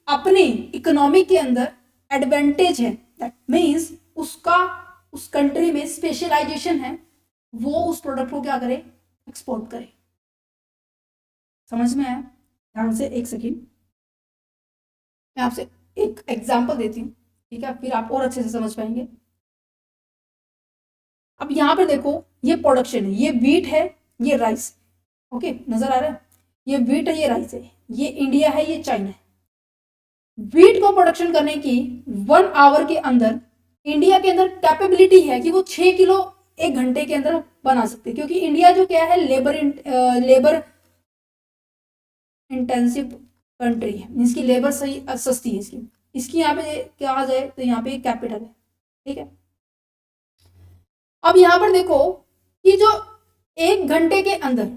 अपनी इकोनॉमी के अंदर एडवांटेज है, दैट मीन्स उसका उस कंट्री में स्पेशलाइजेशन है, वो उस प्रोडक्ट को क्या करे, एक्सपोर्ट करे। समझ में आया? ध्यान से एक सेकेंड, मैं आपसे एक एग्जांपल देती हूँ, ठीक है, फिर आप और अच्छे से समझ पाएंगे। अब यहाँ पर देखो ये प्रोडक्शन है, ये व्हीट है, ये राइस, ओके, नजर आ रहा है, ये व्हीट है, ये राइस है, ये इंडिया है, ये चाइना है। व्हीट को प्रोडक्शन करने की 1 आवर के अंदर इंडिया के अंदर कैपेबिलिटी है कि वो 6 किलो 1 घंटे के अंदर बना सकते हैं, क्योंकि इंडिया जो क्या है लेबर इंटेंसिव कंट्री है, इसकी लेबर सही सस्ती है, इसकी यहाँ पे क्या आ जाए तो यहाँ पे कैपिटल है, ठीक है। अब यहाँ पर देखो कि जो 1 घंटे के अंदर,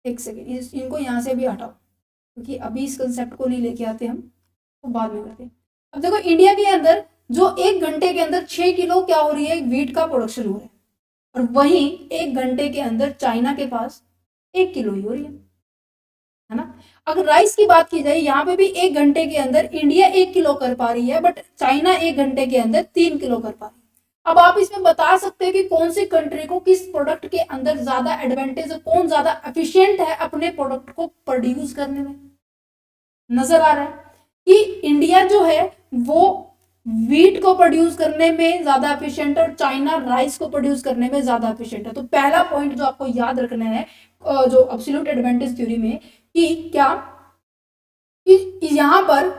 एक सेकेंड इनको यहाँ से भी हटाओ, क्योंकि अभी इस कंसेप्ट को नहीं लेके आते हम, तो बाद में करते हैं। अब देखो इंडिया के अंदर जो 1 घंटे के अंदर 6 किलो क्या हो रही है, व्हीट का प्रोडक्शन हो रहा है, और वहीं 1 घंटे के अंदर चाइना के पास 1 किलो ही हो रही है ना। अगर राइस की बात की जाए, यहाँ पे भी 1 घंटे के अंदर इंडिया 1 किलो कर पा रही है, बट चाइना 1 घंटे के अंदर 3 किलो कर पा रही है। अब आप इसमें बता सकते हैं कि कौन सी कंट्री को किस प्रोडक्ट के अंदर ज्यादा एडवांटेज है, कौन ज्यादा एफिशिएंट है अपने प्रोडक्ट को प्रोड्यूस करने में। नजर आ रहा है कि इंडिया जो है वो व्हीट को प्रोड्यूस करने में ज्यादा एफिशिएंट है और चाइना राइस को प्रोड्यूस करने में ज्यादा एफिशिएंट है। तो पहला पॉइंट जो आपको याद रखना है जो एब्सोल्यूट एडवांटेज थ्योरी में, कि क्या कि यहां पर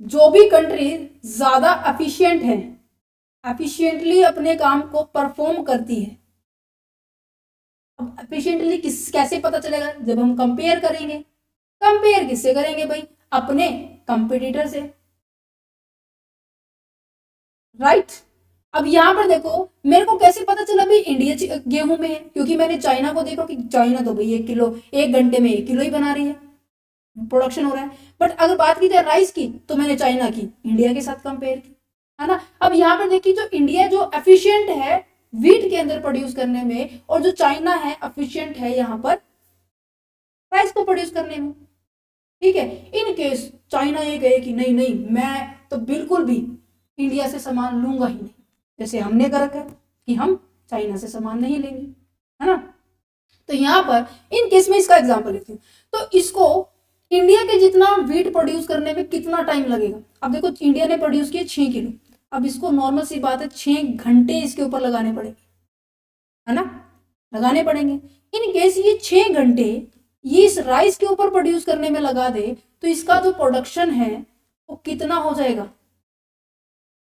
जो भी कंट्री ज्यादा एफिशिएंट है, एफिशिएंटली अपने काम को परफॉर्म करती है। अब एफिशिएंटली कैसे पता चलेगा, जब हम कंपेयर करेंगे। कंपेयर किससे करेंगे भाई, अपने कंपटीटर से, राइट। अब यहां पर देखो मेरे को कैसे पता चला भाई इंडिया गेहूं में है, क्योंकि मैंने चाइना को देखा कि चाइना तो भाई 1 किलो 1 घंटे में 1 किलो ही बना रही है, प्रोडक्शन हो रहा है। बट अगर बात की जाए राइस की, तो मैंने चाइना की इंडिया के साथ कंपेयर की, है ना। अब यहाँ पर देखिए जो इंडिया जो एफिशिएंट है व्हीट के अंदर प्रोड्यूस करने में, और जो चाइना है एफिशिएंट है यहाँ पर राइस को प्रोड्यूस करने में, ठीक है। इन केस चाइना ये कहे कि नहीं नहीं मैं तो बिल्कुल भी इंडिया से सामान लूंगा ही नहीं, जैसे हमने कर रखा है कि हम चाइना से सामान नहीं लेंगे, है ना। तो यहाँ पर इन केस में इसका एग्जांपल लेती हूँ, तो इसको इंडिया के जितना व्हीट प्रोड्यूस करने में कितना टाइम लगेगा। अब देखो इंडिया ने प्रोड्यूस किया 6 किलो, अब इसको नॉर्मल सी बात है 6 घंटे इसके ऊपर लगाने पड़ेंगे, है ना, लगाने पड़ेंगे। इन केस ये 6 घंटे ये इस राइस के ऊपर प्रोड्यूस करने में लगा दे, तो इसका जो प्रोडक्शन है वो कितना हो जाएगा,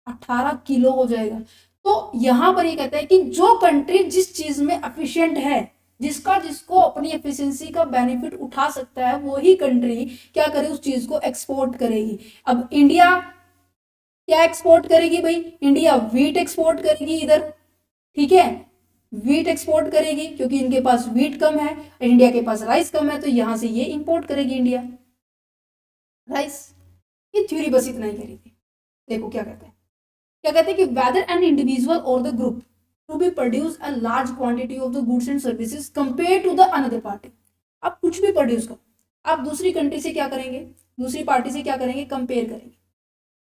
18 किलो हो जाएगा। तो यहां पर ये कहता है कि जो कंट्री जिस चीज में एफिशिएंट है, जिसको अपनी एफिशिएंसी का बेनिफिट उठा सकता है, वही कंट्री क्या करे, उस चीज को एक्सपोर्ट करेगी। अब इंडिया क्या एक्सपोर्ट करेगी भाई? इंडिया वीट एक्सपोर्ट करेगी इधर, ठीक है, वीट एक्सपोर्ट करेगी क्योंकि इनके पास वीट कम है, इंडिया के पास राइस कम है, तो यहां से ये इंपोर्ट करेगी इंडिया राइस। ये थ्योरी बस इतना ही करेगी। देखो क्या कहते हैं, क्या कहते हैं कि वेदर एन इंडिविजुअल और the group to be produce a large quantity of the goods and services compare to the another party. आप कुछ भी प्रोड्यूस करो, आप दूसरी कंट्री से क्या करेंगे, दूसरी पार्टी से क्या करेंगे, कंपेयर करेंगे,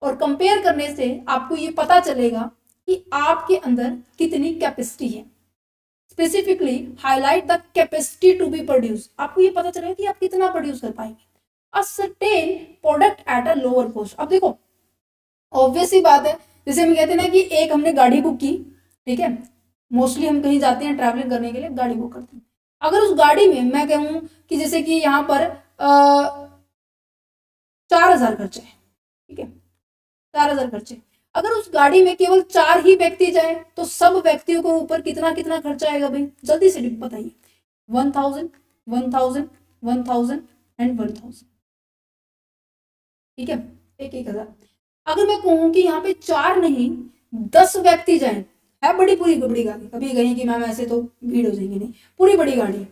और कंपेयर करने से आपको ये पता चलेगा कि आपके अंदर कितनी कैपेसिटी है। Specifically highlight the capacity to be produce, आपको ये पता चलेगा कि आप कितना प्रोड्यूस कर पाएंगे a certain product at a lower cost. अब देखो ऑब्वियस ही बात है, जैसे हम कहते हैं ना कि एक हमने गाड़ी बुक की, ठीक है, मोस्टली हम कहीं जाते हैं ट्रैवलिंग करने के लिए गाड़ी बुक करते हैं, अगर उस गाड़ी में मैं कहूँ कि जैसे कि यहाँ पर 4,000 खर्चे है, ठीक है, 4,000 खर्चे, अगर उस गाड़ी में केवल 4 ही व्यक्ति जाए तो सब व्यक्तियों के ऊपर कितना कितना खर्चा आएगा भाई, जल्दी से बताइए। 1,000 1,000 1,000 एंड 1,000, ठीक है, 1,000। अगर मैं कहूँ कि यहाँ पे 4 नहीं 10 व्यक्ति जाए, है बड़ी पूरी बड़ी गाड़ी, कभी कहीं कि मैम ऐसे तो भीड़ हो जाएगी, नहीं, पूरी बड़ी गाड़ी,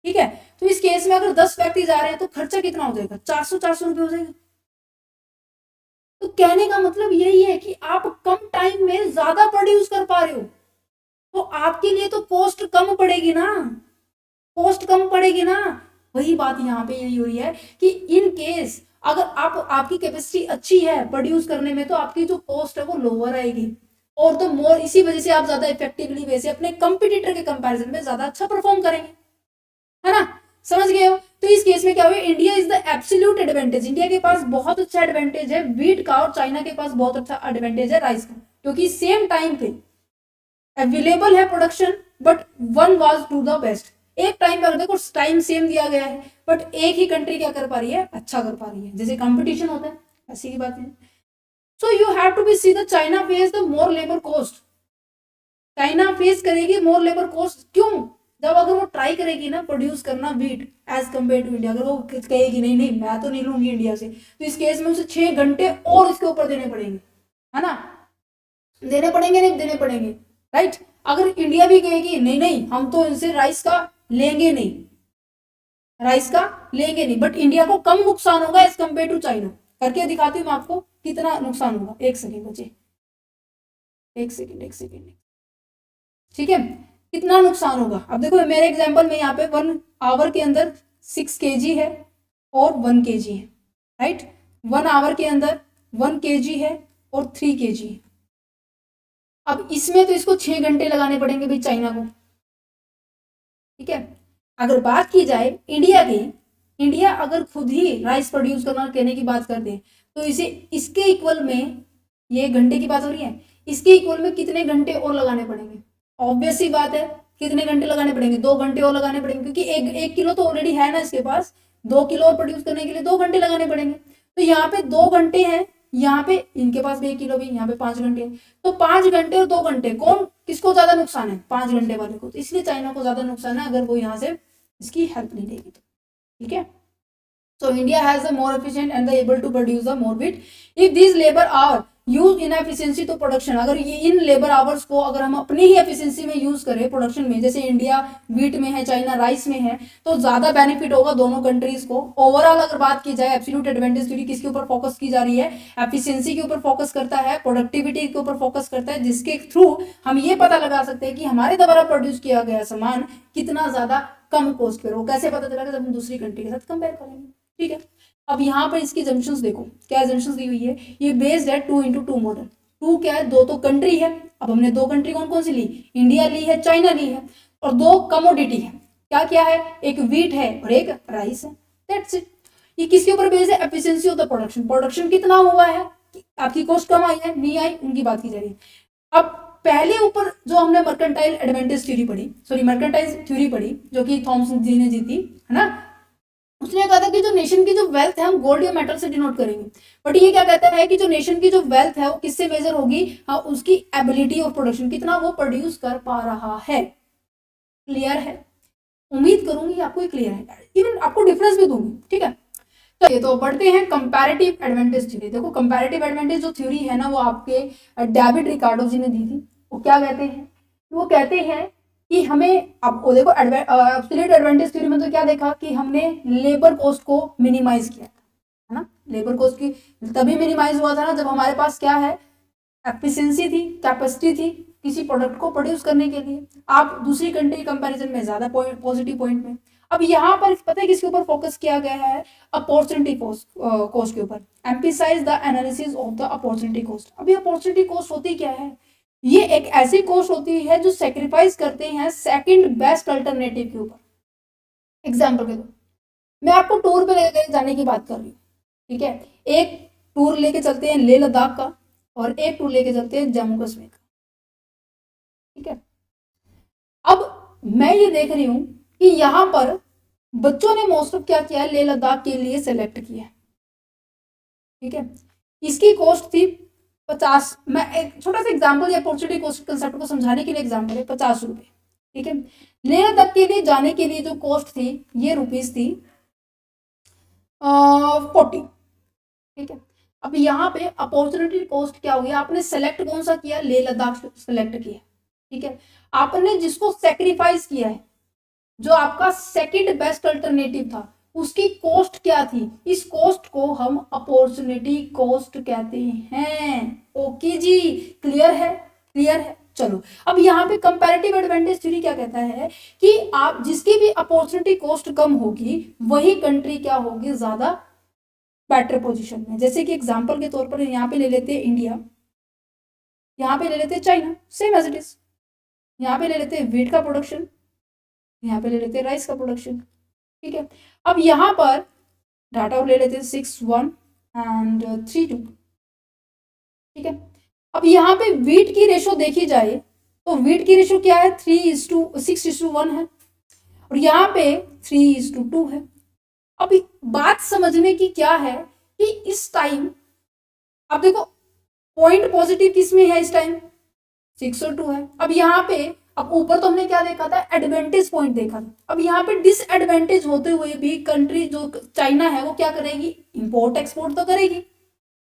ठीक है, तो इस केस में अगर 10 व्यक्ति जा रहे हैं तो खर्चा कितना हो जाएगा, 400 रुपये हो जाएगा। तो कहने का मतलब यही है कि आप कम टाइम में ज्यादा प्रोड्यूस कर पा रहे हो, तो आपके लिए तो कॉस्ट कम पड़ेगी ना, कॉस्ट कम पड़ेगी ना। वही बात यहाँ पे यही हो रही है कि इन केस अगर आपकी कैपेसिटी अच्छी है प्रोड्यूस करने में, तो आपकी जो कॉस्ट है वो लोअर आएगी, और तो मोर इसी वजह से आप ज्यादा इफेक्टिवली वैसे अपने कंपटीटर के कंपैरिजन में ज्यादा अच्छा परफॉर्म करेंगे, है ना, समझ गए हो। तो इस केस में क्या हुआ, India is the absolute advantage, India के पास बहुत अच्छा एडवांटेज है वीट का, और चाइना के पास बहुत अच्छा एडवांटेज है राइस का, क्योंकि सेम टाइम पे अवेलेबल है production, but one was to the best. एक टाइम पे देखो टाइम सेम दिया गया है, बट एक ही कंट्री क्या कर पा रही है, अच्छा कर पा रही है, जैसे कंपटीशन होता है ऐसी की बात है। So you have to be see the China face the more labour cost, China face करेगी मोर लेबर कॉस्ट, क्यों, जब अगर वो ट्राई करेगी ना प्रोड्यूस करना wheat as compare to India, अगर वो कहेगी नहीं नहीं मैं तो नहीं लूंगी इंडिया से, तो इस केस में उसे 6 घंटे और इसके ऊपर देने पड़ेंगे, है ना, देने पड़ेंगे, नहीं देने पड़ेंगे, राइट। अगर इंडिया भी कहेगी नहीं नहीं हम तो इनसे राइस का लेंगे नहीं, राइस का लेंगे नहीं, बट इंडिया को कम नुकसान होगा एज कम्पेयर टू चाइना। करके दिखाती हूँ मैं आपको कितना नुकसान होगा, एक सेकेंड बचे, एक सेकेंड, ठीक है, कितना नुकसान होगा। अब देखो मेरे एग्जांपल में यहाँ पे 1 आवर के अंदर 6 kg है और 1 kg है, राइट, 1 आवर के अंदर 1 kg है और 3 kg है। अब इसमें तो इसको 6 घंटे लगाने पड़ेंगे भाई चाइना को, ठीक है। अगर बात की जाए इंडिया की, इंडिया अगर खुद ही राइस प्रोड्यूस करना कहने की बात कर दे, तो इसे इसके इक्वल में, ये घंटे की बात हो रही है, इसके इक्वल में कितने घंटे और लगाने पड़ेंगे, ऑब्वियस सी बात है कितने घंटे लगाने पड़ेंगे, 2 घंटे और लगाने पड़ेंगे, क्योंकि एक किलो तो ऑलरेडी है ना इसके पास, 2 किलो और प्रोड्यूस करने के लिए 2 घंटे लगाने पड़ेंगे। तो यहाँ पे 2 घंटे हैं, यहाँ पे इनके पास भी 1 किलो भी, यहाँ पे 5 घंटे, तो 5 घंटे और 2 घंटे कौन किसको ज्यादा नुकसान है, 5 घंटे वाले को, तो इसलिए चाइना को ज्यादा नुकसान है अगर वो यहाँ से इसकी हेल्प नहीं लेगी तो, ठीक है। So India has the more efficient and the able to produce the more wheat. If these labor are use in efficiency तो प्रोडक्शन, अगर ये इन लेबर आवर्स को अगर हम अपनी ही एफिशिएंसी में यूज करें प्रोडक्शन में, जैसे इंडिया वीट में है चाइना राइस में है, तो ज्यादा बेनिफिट होगा दोनों कंट्रीज को। ओवरऑल अगर बात की जाए एब्सोल्यूट एडवांटेज, क्योंकि किसके ऊपर फोकस की जा रही है, एफिशिएंसी के ऊपर फोकस करता है, प्रोडक्टिविटी के ऊपर फोकस करता है, जिसके थ्रू हम ये पता लगा सकते हैं कि हमारे द्वारा प्रोड्यूस किया गया सामान कितना ज्यादा कम कॉस्ट पर हो। कैसे पता चलेगा, जब हम दूसरी कंट्री के साथ कंपेयर करेंगे, ठीक है। अब यहाँ पर इसकी जंक्शंस देखो, क्या जंक्शंस दी हुई है, ये बेस्ड है 2x2 मॉडल। 2 क्या है, 2 तो कंट्री है, अब हमने 2 कंट्री कौन कौन सी ली, इंडिया ली है, चाइना ली है, और 2 कमोडिटी है, क्या क्या है, एक वीट है और एक राइस है, दैट्स इट। ये किसके ऊपर बेस्ड है, efficiency of the production, production कितना हुआ है, आपकी कॉस्ट कम आई है नहीं आई, उनकी बात की जा रही है। अब पहले ऊपर जो हमने मर्केंटाइल एडवांटेज थ्योरी पढ़ी, सॉरी मर्केंटाइल थ्योरी पढ़ी, जो कि थॉमसन जी ने जीती है ना, उसने कहा था कि जो नेशन की जो वेल्थ है हम गोल्ड या मेटल से डिनोट करेंगे, बट ये क्या कहता है कि जो नेशन की जो वेल्थ है वो किससे मेजर होगी, हाँ उसकी एबिलिटी ऑफ प्रोडक्शन, कितना वो प्रोड्यूस कर पा रहा है। क्लियर है, उम्मीद करूंगी आपको क्लियर है, इवन आपको डिफरेंस भी दूंगी, ठीक है। चलिए तो बढ़ते हैं कंपैरेटिव एडवांटेज थ्योरी। देखो कंपैरेटिव एडवांटेज जो थ्योरी है ना वो आपके डेविड रिकार्डो जी ने दी थी। वो क्या कहते हैं, वो कहते हैं कि हमें, अब वो देखो एब्सोल्यूट एडवांटेज थ्योरी में तो क्या देखा कि हमने लेबर कॉस्ट को मिनिमाइज किया है ना। लेबर कॉस्ट की तभी मिनिमाइज हुआ था ना जब हमारे पास क्या है, एफिशिएंसी थी, कैपेसिटी थी किसी प्रोडक्ट को प्रोड्यूस करने के लिए। आप दूसरी कंट्री कंपैरिजन में ज्यादा पॉजिटिव पॉइंट में। अब यहाँ पर पता है किसके ऊपर फोकस किया गया है, अपॉर्चुनिटी कॉस्ट के ऊपर। Emphasise the analysis of the opportunity cost. अभी अपॉर्चुनिटी कॉस्ट होती क्या है, ये एक ऐसी कॉस्ट होती है जो सेक्रीफाइस करते हैं सेकंड बेस्ट अल्टरनेटिव के ऊपर। एग्जाम्पल के दो, मैं आपको टूर पे लेकर जाने की बात कर रही हूँ, ठीक है। एक टूर लेके चलते हैं लेह लद्दाख का और एक टूर लेके चलते हैं जम्मू कश्मीर का, ठीक है। अब मैं ये देख रही हूं कि यहां पर बच्चों ने मोस्ट ऑफ क्या किया है, लेह लद्दाख के लिए सेलेक्ट किया, ठीक है। इसकी कॉस्ट थी 50, मैं एक छोटा सा एग्जांपल या अपॉर्चुनिटी कॉस्ट कंसेप्ट को समझाने के लिए एग्जांपल है, 50 रुपए, ठीक है। लेह लद्दाख के लिए जाने के लिए जो कॉस्ट थी ये रुपीज थी 40, ठीक है। अब यहाँ पे अपॉर्चुनिटी कॉस्ट क्या हुई, आपने सेलेक्ट कौन सा किया, लेह लद्दाख सेलेक्ट किया, ठीक है। आपने जिसको सेक्रीफाइस किया है, जो आपका सेकंड बेस्ट अल्टरनेटिव था, उसकी कॉस्ट क्या थी, इस कॉस्ट को हम अपॉर्चुनिटी कॉस्ट कहते हैं। ओके जी, क्लियर है, क्लियर है। चलो अब यहाँ पे कंपैरेटिव एडवांटेज थ्योरी क्या कहता है कि आप जिसकी भी अपॉर्चुनिटी कॉस्ट कम होगी वही कंट्री क्या होगी, ज्यादा बेटर पोजीशन में। जैसे कि एग्जांपल के तौर पर यहाँ पे ले लेते हैं इंडिया, यहाँ पे ले लेते हैं China, same as it is. यहाँ पे ले लेते हैं व्हीट का प्रोडक्शन, यहाँ पे ले लेते हैं राइस का प्रोडक्शन, ठीक है। अब यहाँ पर डाटा ले लेते हैं 6:1 एंड 3:2, ठीक है। अब यहाँ पे व्हीट की रेशो देखी जाए तो व्हीट की रेशो क्या है, 6:1 है और यहाँ पे 3:2 है। अब बात समझने की क्या है कि इस टाइम अब देखो पॉइंट पॉजिटिव किस में है, इस टाइम 6 और 2 है। अब यहाँ पे अब ऊपर तो हमने क्या देखा था, एडवांटेज पॉइंट देखा था। अब यहाँ पे डिसएडवांटेज होते हुए भी कंट्री जो चाइना है वो क्या करेगी, इंपोर्ट एक्सपोर्ट तो करेगी,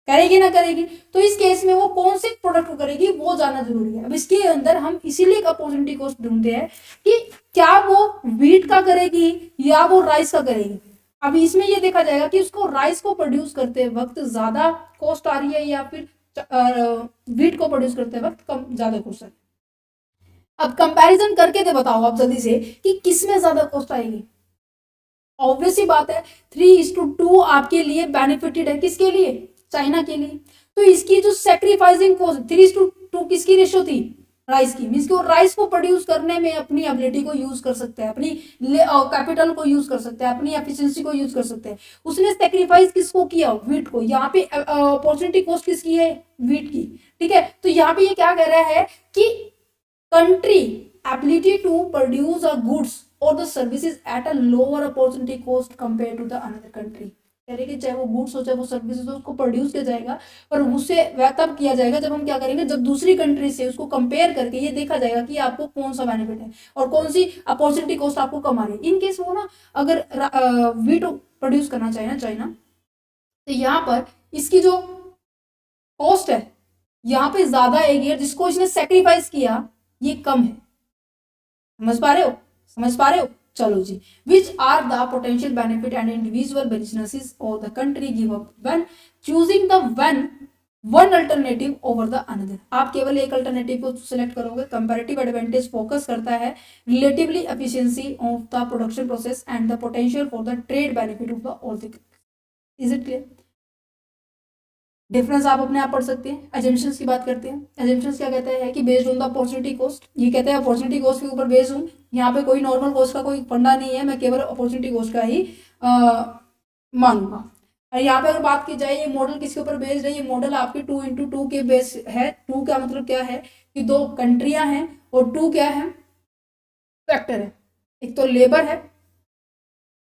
करेगी ना करेगी। तो इस केस में वो कौन से प्रोडक्ट को करेगी वो जानना जरूरी है। अब इसके अंदर हम इसीलिए अपॉर्चुनिटी कॉस्ट ढूंढते हैं कि क्या वो व्हीट का करेगी या वो राइस का करेगी। अब इसमें ये देखा जाएगा कि उसको राइस को प्रोड्यूस करते वक्त ज्यादा कॉस्ट आ रही है या फिर व्हीट को प्रोड्यूस करते वक्त कम ज्यादा कॉस्ट आ रही है। अब कंपैरिजन करके दे बताओ आप जल्दी से कि किस में ज्यादा कॉस्ट आएगी। ऑब्वियस ही बात है 3:2 आपके लिए बेनिफिटेड है, किसके लिए, चाइना के लिए। तो इसकी जो सेक्रीफाइसिंग कॉस्ट 3:2 किसकी रेशो थी, राइस की। मीन्स कि वो राइस को प्रोड्यूस करने में अपनी एबिलिटी को यूज कर सकते हैं, अपनी कैपिटल को यूज कर सकते हैं, अपनी एफिशिएंसी को यूज कर सकते हैं। उसने सेक्रीफाइस किसको किया, व्हीट को। यहाँ पे अपॉर्चुनिटी कॉस्ट किसकी है, व्हीट की, ठीक है। तो यहाँ पे ये क्या कह रहा है कि country ability to produce a goods or the services at a lower opportunity cost compared to the another country। कह रहे कि चाहे वो गुड्स हो चाहे वो सर्विसेज हो उसको प्रोड्यूस किया जाएगा, पर उससे वह तब किया जाएगा जब हम क्या करेंगे, जब दूसरी कंट्री से उसको कंपेयर करके ये देखा जाएगा कि आपको कौन सा बेनिफिट है और कौन सी अपॉर्चुनिटी कॉस्ट आपको कम आ रही है। इन केस वो ना अगर व्हीट प्रोड्यूस करना चाहिए ना चाइना, तो यहाँ पर इसकी जो कॉस्ट है यहाँ पे ज्यादा आएगी, जिसको इसने सेक्रीफाइस किया ये कम है। समझ पा रहे हो, समझ पा रहे हो। चलो जी, which are the potential benefit and individual businesses और the country give up when choosing the one alternative over the another. आप केवल एक अल्टरनेटिव को सिलेक्ट करोगे। कंपैरेटिव एडवांटेज फोकस करता है relatively efficiency of the production process and the potential for the trade benefit of the all the. Is it clear. Difference आप अपने आप पढ़ सकते हैं। एजम्पशंस की बात करते हैं। एजम्पशंस क्या कहते हैं कि based on the opportunity cost, ये कहते हैं अपॉर्चुनिटी कॉस्ट के ऊपर बेस्ड हूँ। यहाँ पे कोई नॉर्मल कॉस्ट का कोई फंडा नहीं है, मैं केवल अपॉर्चुनिटी कॉस्ट का ही मानूंगा। और यहाँ पे अगर बात की जाए ये मॉडल किसके ऊपर बेस्ड है, ये मॉडल आपके 2x2 के बेस है। 2 का मतलब क्या है कि 2 कंट्रियां हैं और 2 क्या है, फैक्टर है। एक तो लेबर है,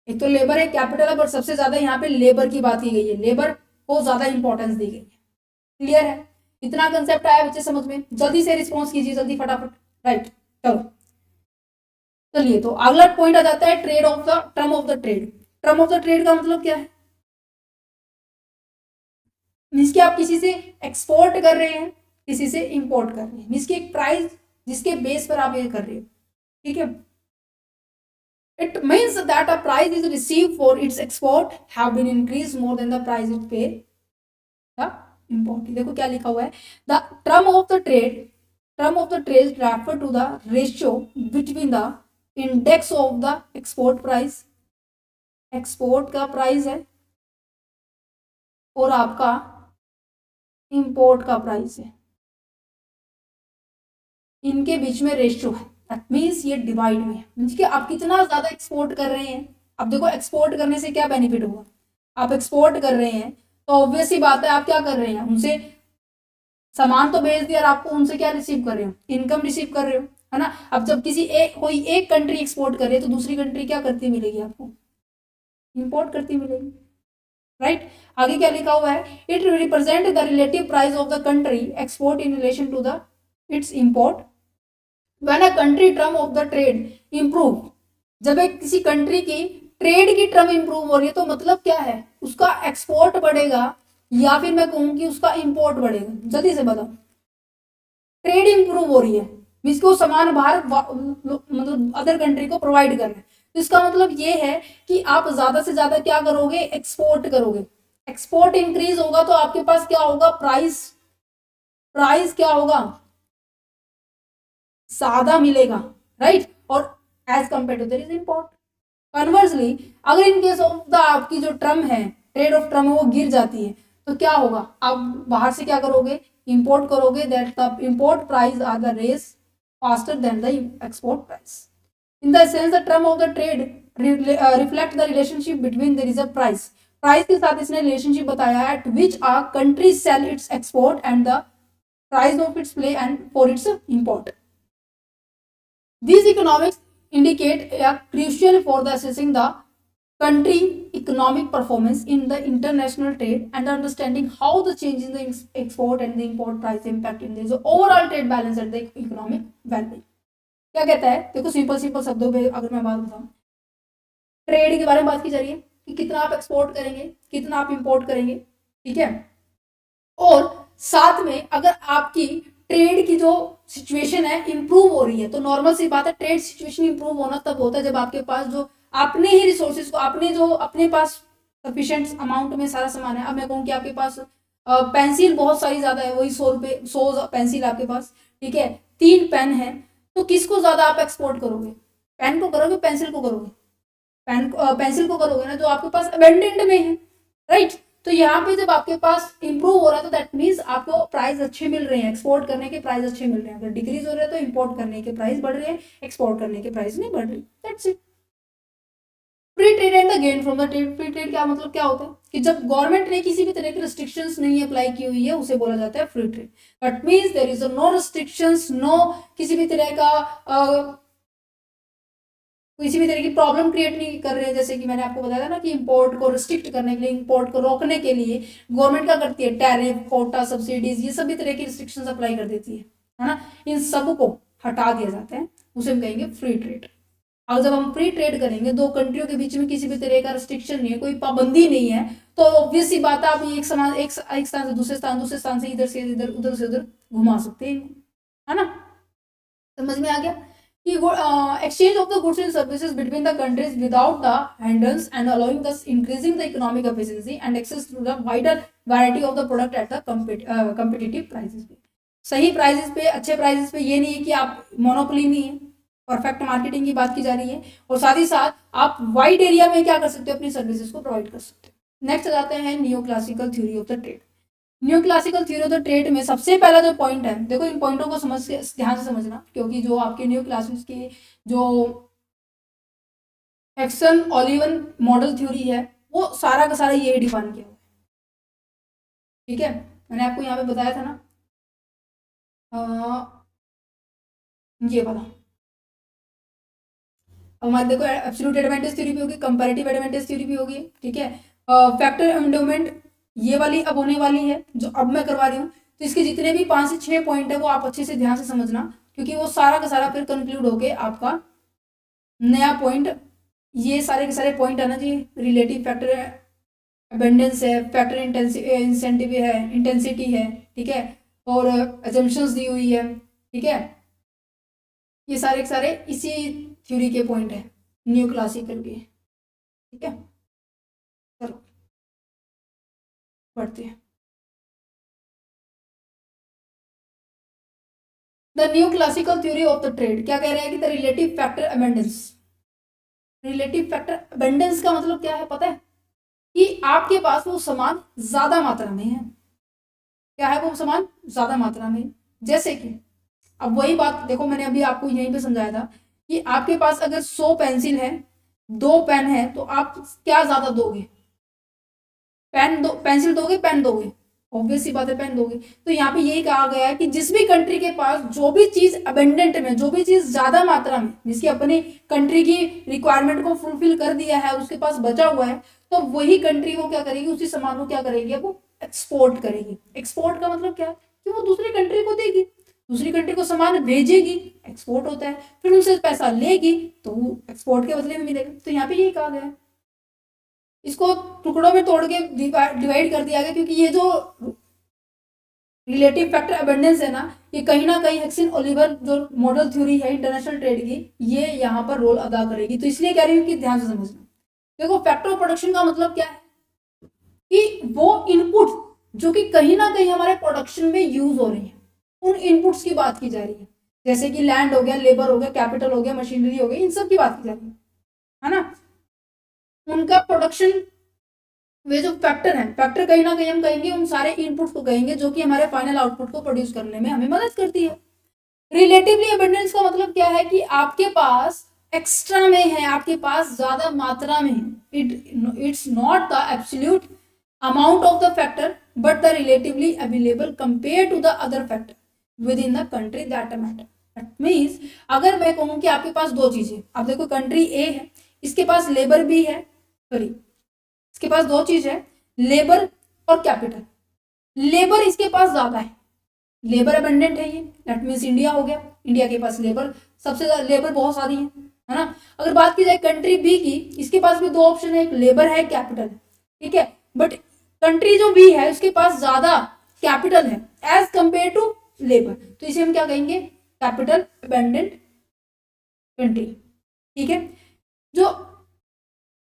एक तो लेबर है, कैपिटल है, पर सबसे ज्यादा यहाँ पे लेबर की बात की गई है, लेबर को ज्यादा इंपॉर्टेंस दी गई है। क्लियर है, इतना कंसेप्ट आया बच्चे समझ में। जल्दी से रिस्पॉन्स कीजिए, जल्दी फटाफट। राइट, चलो चलिए तो अगला पॉइंट आ जाता है trade off the term of the trade. Term of the trade का मतलब क्या है, मीन्स कि आप किसी से एक्सपोर्ट कर रहे हैं, किसी से इंपोर्ट कर रहे हैं, मीन्स कि एक प्राइस जिसके बेस पर आप ये कर रहे हो, ठीक है। It means that a price is received for its export have been increased more than the price it pay the import. देखो क्या लिखा हुआ है, the term of the trade refer to the ratio between the index of the export price, export का price है, और आपका import का प्राइस है, इनके बीच में रेशियो है। दैट मीन्स ये डिवाइड में है, मीन्स कि आप कितना ज्यादा एक्सपोर्ट कर रहे हैं। अब देखो एक्सपोर्ट करने से क्या बेनिफिट होगा, आप एक्सपोर्ट कर रहे हैं तो ऑब्वियस ही बात है आप क्या कर रहे हैं, उनसे सामान तो बेच दिया और आपको उनसे क्या रिसीव कर रहे हो, इनकम रिसीव कर रहे हो, है ना। अब जब कोई एक कंट्री एक्सपोर्ट करे तो दूसरी कंट्री क्या करती मिलेगी आपको, इंपोर्ट करती मिलेगी, राइट। आगे क्या लिखा हुआ है, it represent the relative price of the country export in relation to the its import when a country term of the trade improve. जब एक किसी कंट्री की ट्रेड की टर्म इंप्रूव हो रही है तो मतलब क्या है, उसका एक्सपोर्ट बढ़ेगा या फिर मैं कहूँ कि उसका इंपोर्ट बढ़ेगा। जल्दी से बताओ, ट्रेड इंप्रूव हो रही है मीन्स को सामान बाहर मतलब अदर कंट्री को प्रोवाइड कर रहे हैं, तो इसका मतलब ये है कि आप ज्यादा से ज्यादा क्या करोगे, एक्सपोर्ट करोगे। एक्सपोर्ट इंक्रीज होगा तो आपके पास क्या होगा, प्राइस क्या होगा, ज्यादा मिलेगा, राइट। और as compare to there is import. Conversely अगर इन केस ऑफ द आपकी जो टर्म है, ट्रेड ऑफ टर्म वो गिर जाती है तो क्या होगा, आप बाहर से क्या करोगे, इंपोर्ट करोगे, that the import price are the race faster than the export price. In the sense, the term of the trade reflect the relationship between there is a price. Price के साथ इसने रिलेशनशिप बताया है at which a country sell its export and the price of its play and for its import. These economics indicate a crucial for the assessing the country economic performance in the international trade and understanding how the change in the export and the import price impact in the overall trade balance and the economic well-being. क्या कहता है, देखो simple शब्दों पे अगर मैं बात बताऊं, ट्रेड के बारे में बात की जा रही है कि कितना आप एक्सपोर्ट करेंगे, कितना आप इंपोर्ट करेंगे, ठीक है। और साथ में अगर आपकी ट्रेड की जो सिचुएशन है इंप्रूव हो रही है, तो नॉर्मल सी बात है ट्रेड सिचुएशन इंप्रूव होना तब होता है जब आपके पास जो अपने ही रिसोर्सेज को अपने पास सफिशिएंट अमाउंट में सारा सामान है। अब मैं कहूँ कि आपके पास पेंसिल बहुत सारी ज्यादा है, वही 100 पेंसिल आपके पास, ठीक है, 3 पेन है, तो किसको ज्यादा आप एक्सपोर्ट करोगे, पेन को करोगे, पेंसिल को करोगे, पेंसिल को करोगे ना, जो आपके पास अबेंडेंट में है, राइट। तो यहाँ पे जब आपके पास इंप्रूव हो रहा है तो दैट मीन्स आपको प्राइस अच्छे मिल रहे हैं, एक्सपोर्ट करने के प्राइस अच्छे मिल रहे हैं। अगर डिक्रीज हो रहा है तो इंपोर्ट करने के प्राइस बढ़ रहे हैं, एक्सपोर्ट करने के प्राइस नहीं बढ़ रहे, that's it. Free trade and the gain from the trade. Free trade क्या मतलब क्या होता है कि जब गवर्नमेंट ने किसी भी तरह की रिस्ट्रिक्शंस नहीं अप्लाई की हुई है उसे बोला जाता है free trade. That means there is no restrictions, no किसी भी तरह की प्रॉब्लम क्रिएट नहीं कर रहे हैं। जैसे कि मैंने आपको बताया था ना कि इंपोर्ट को रिस्ट्रिक्ट करने के लिए, इंपोर्ट को रोकने के लिए गवर्नमेंट क्या करती है, टैरिफ, कोटा, सब्सिडीज, ये सभी तरह की रिस्ट्रिक्शंस अप्लाई कर देती है ना। इन सब को हटा दिया जाता है, उसे हम कहेंगे फ्री ट्रेड। और जब हम फ्री ट्रेड करेंगे, दो कंट्रियों के बीच में किसी भी तरह का रिस्ट्रिक्शन नहीं है, कोई पाबंदी नहीं है, तो ऑब्वियस सी बात है आप एक स्थान से दूसरे स्थान से इधर से इधर, उधर से उधर घुमा सकते हैं, है ना। समझ में आ गया कि exchange of the goods and services between the countries without the hindrance and allowing thus increasing the economic efficiency and access to the wider variety of the product at the competitive prices पे। सही prices पे, अच्छे prices पे, ये नहीं है कि आप मोनोपोली नहीं है, परफेक्ट मार्केटिंग की बात की जा रही है, और साथ ही साथ आप वाइड एरिया में क्या कर सकते हो, अपनी सर्विसेज को प्रोवाइड कर सकते हो। नेक्स्ट जाते हैं new classical theory of the trade. New classical theory of the trade में सबसे पहला जो पॉइंट है, देखो इन पॉइंटों को समझ के ध्यान से समझना, क्योंकि जो आपके न्यू क्लासिक की जो एक्सन ओलिवन मॉडल थ्योरी है वो सारा का सारा ये डिफाइन किया हुआ है, ठीक है। मैंने आपको यहाँ पे बताया था ना, ये वाला। अब हमारे देखो एब्सोल्यूट एडवांटेज थ्योरी भी होगी, कंपैरेटिव एडवांटेज थ्योरी भी होगी, ठीक है। फैक्टर एंडोमेंट ये वाली अब होने वाली है जो अब मैं करवा रही हूँ। तो इसके जितने भी 5 से 6 पॉइंट है वो आप अच्छे से ध्यान से समझना, क्योंकि वो सारा का सारा फिर कंक्लूड होके आपका नया पॉइंट, ये सारे के सारे पॉइंट है ना जी, रिलेटिव फैक्टर अबेंडेंस है, फैक्टर इंसेंटिव है, इंटेंसिटी है, ठीक है, और अजम्पशंस दी हुई है, ठीक है। ये सारे के सारे इसी थ्योरी के पॉइंट है, न्यू क्लासिकल के, ठीक है। चलो पढ़ते हैं। The new classical theory of the trade क्या कह रहे हैं कि the relative factor abundance. Relative factor abundance का मतलब क्या है पता है? कि आपके पास वो सामान ज्यादा मात्रा में है। क्या है वो सामान? ज्यादा मात्रा में। जैसे कि अब वही बात देखो, मैंने अभी आपको यहीं पे समझाया था कि आपके पास अगर 100 पेंसिल है, 2 पेन है, तो आप क्या ज्यादा दोगे? पेन दो, पेंसिल दोगे, पेन दोगे? ऑब्वियस सी बात है, पेन दोगे। तो यहाँ पे यही कहा गया है कि जिस भी कंट्री के पास जो भी चीज अबेंडेंट में, जो भी चीज ज्यादा मात्रा में, जिसकी अपनी कंट्री की रिक्वायरमेंट को फुलफिल कर दिया है, उसके पास बचा हुआ है, तो वही कंट्री वो क्या करेगी, उसी सामान को क्या करेगी, वो एक्सपोर्ट करेगी। एक्सपोर्ट का मतलब क्या है? कि वो दूसरी कंट्री को देगी, दूसरी कंट्री को सामान भेजेगी, एक्सपोर्ट होता है। फिर उनसे पैसा लेगी तो वो एक्सपोर्ट के बदले में मिलेगा। तो यहाँ पे यही कहा गया है। इसको टुकड़ों में तोड़ के डिवाइड कर दिया गया, क्योंकि ये जो रिलेटिव फैक्टर अबेंडेंस है ना, ये कहीं ना कहीं हेक्सिन ओलिवर जो मॉडल थ्योरी है इंटरनेशनल ट्रेड की, ये यहाँ पर रोल अदा करेगी। तो इसलिए कह रही हूँ कि ध्यान से समझना। देखो, फैक्टर ऑफ प्रोडक्शन का मतलब क्या है? कि वो इनपुट जो कि कहीं ना कहीं हमारे प्रोडक्शन में यूज हो रही है, उन इनपुट्स की बात की जा रही है। जैसे कि लैंड हो गया, लेबर हो गया, कैपिटल हो गया, मशीनरी हो गई, इन सब की बात की जा रही है ना। उनका प्रोडक्शन वे जो फैक्टर है, फैक्टर कहीं ना कहीं हम कहेंगे उन सारे इनपुट को कहेंगे जो कि हमारे फाइनल आउटपुट को प्रोड्यूस करने में हमें मदद करती है। रिलेटिवली अबंडेंस का मतलब क्या है? कि आपके पास एक्स्ट्रा में है, आपके पास ज्यादा मात्रा में है। It's not the absolute amount of the factor but the relatively available compare to the other factor within the country that matter. That means अगर मैं कहूँ कि आपके पास दो चीजें, अब देखो कंट्री ए है, इसके पास लेबर भी है, सॉरी इसके पास दो चीज है, लेबर और कैपिटल। लेबर इसके पास ज्यादा है, लेबर अबंडेंट है ये, दैट मीन्स इंडिया हो गया। इंडिया के पास लेबर सबसे ज्यादा, लेबर बहुत सारी है ना। अगर बात की जाए कंट्री बी की, इसके पास भी दो ऑप्शन है, एक लेबर है, कैपिटल है, ठीक है। बट कंट्री जो बी है उसके पास ज्यादा कैपिटल है एज कंपेयर टू लेबर, तो इसे हम क्या कहेंगे? कैपिटल अबंडेंट कंट्री, ठीक है। जो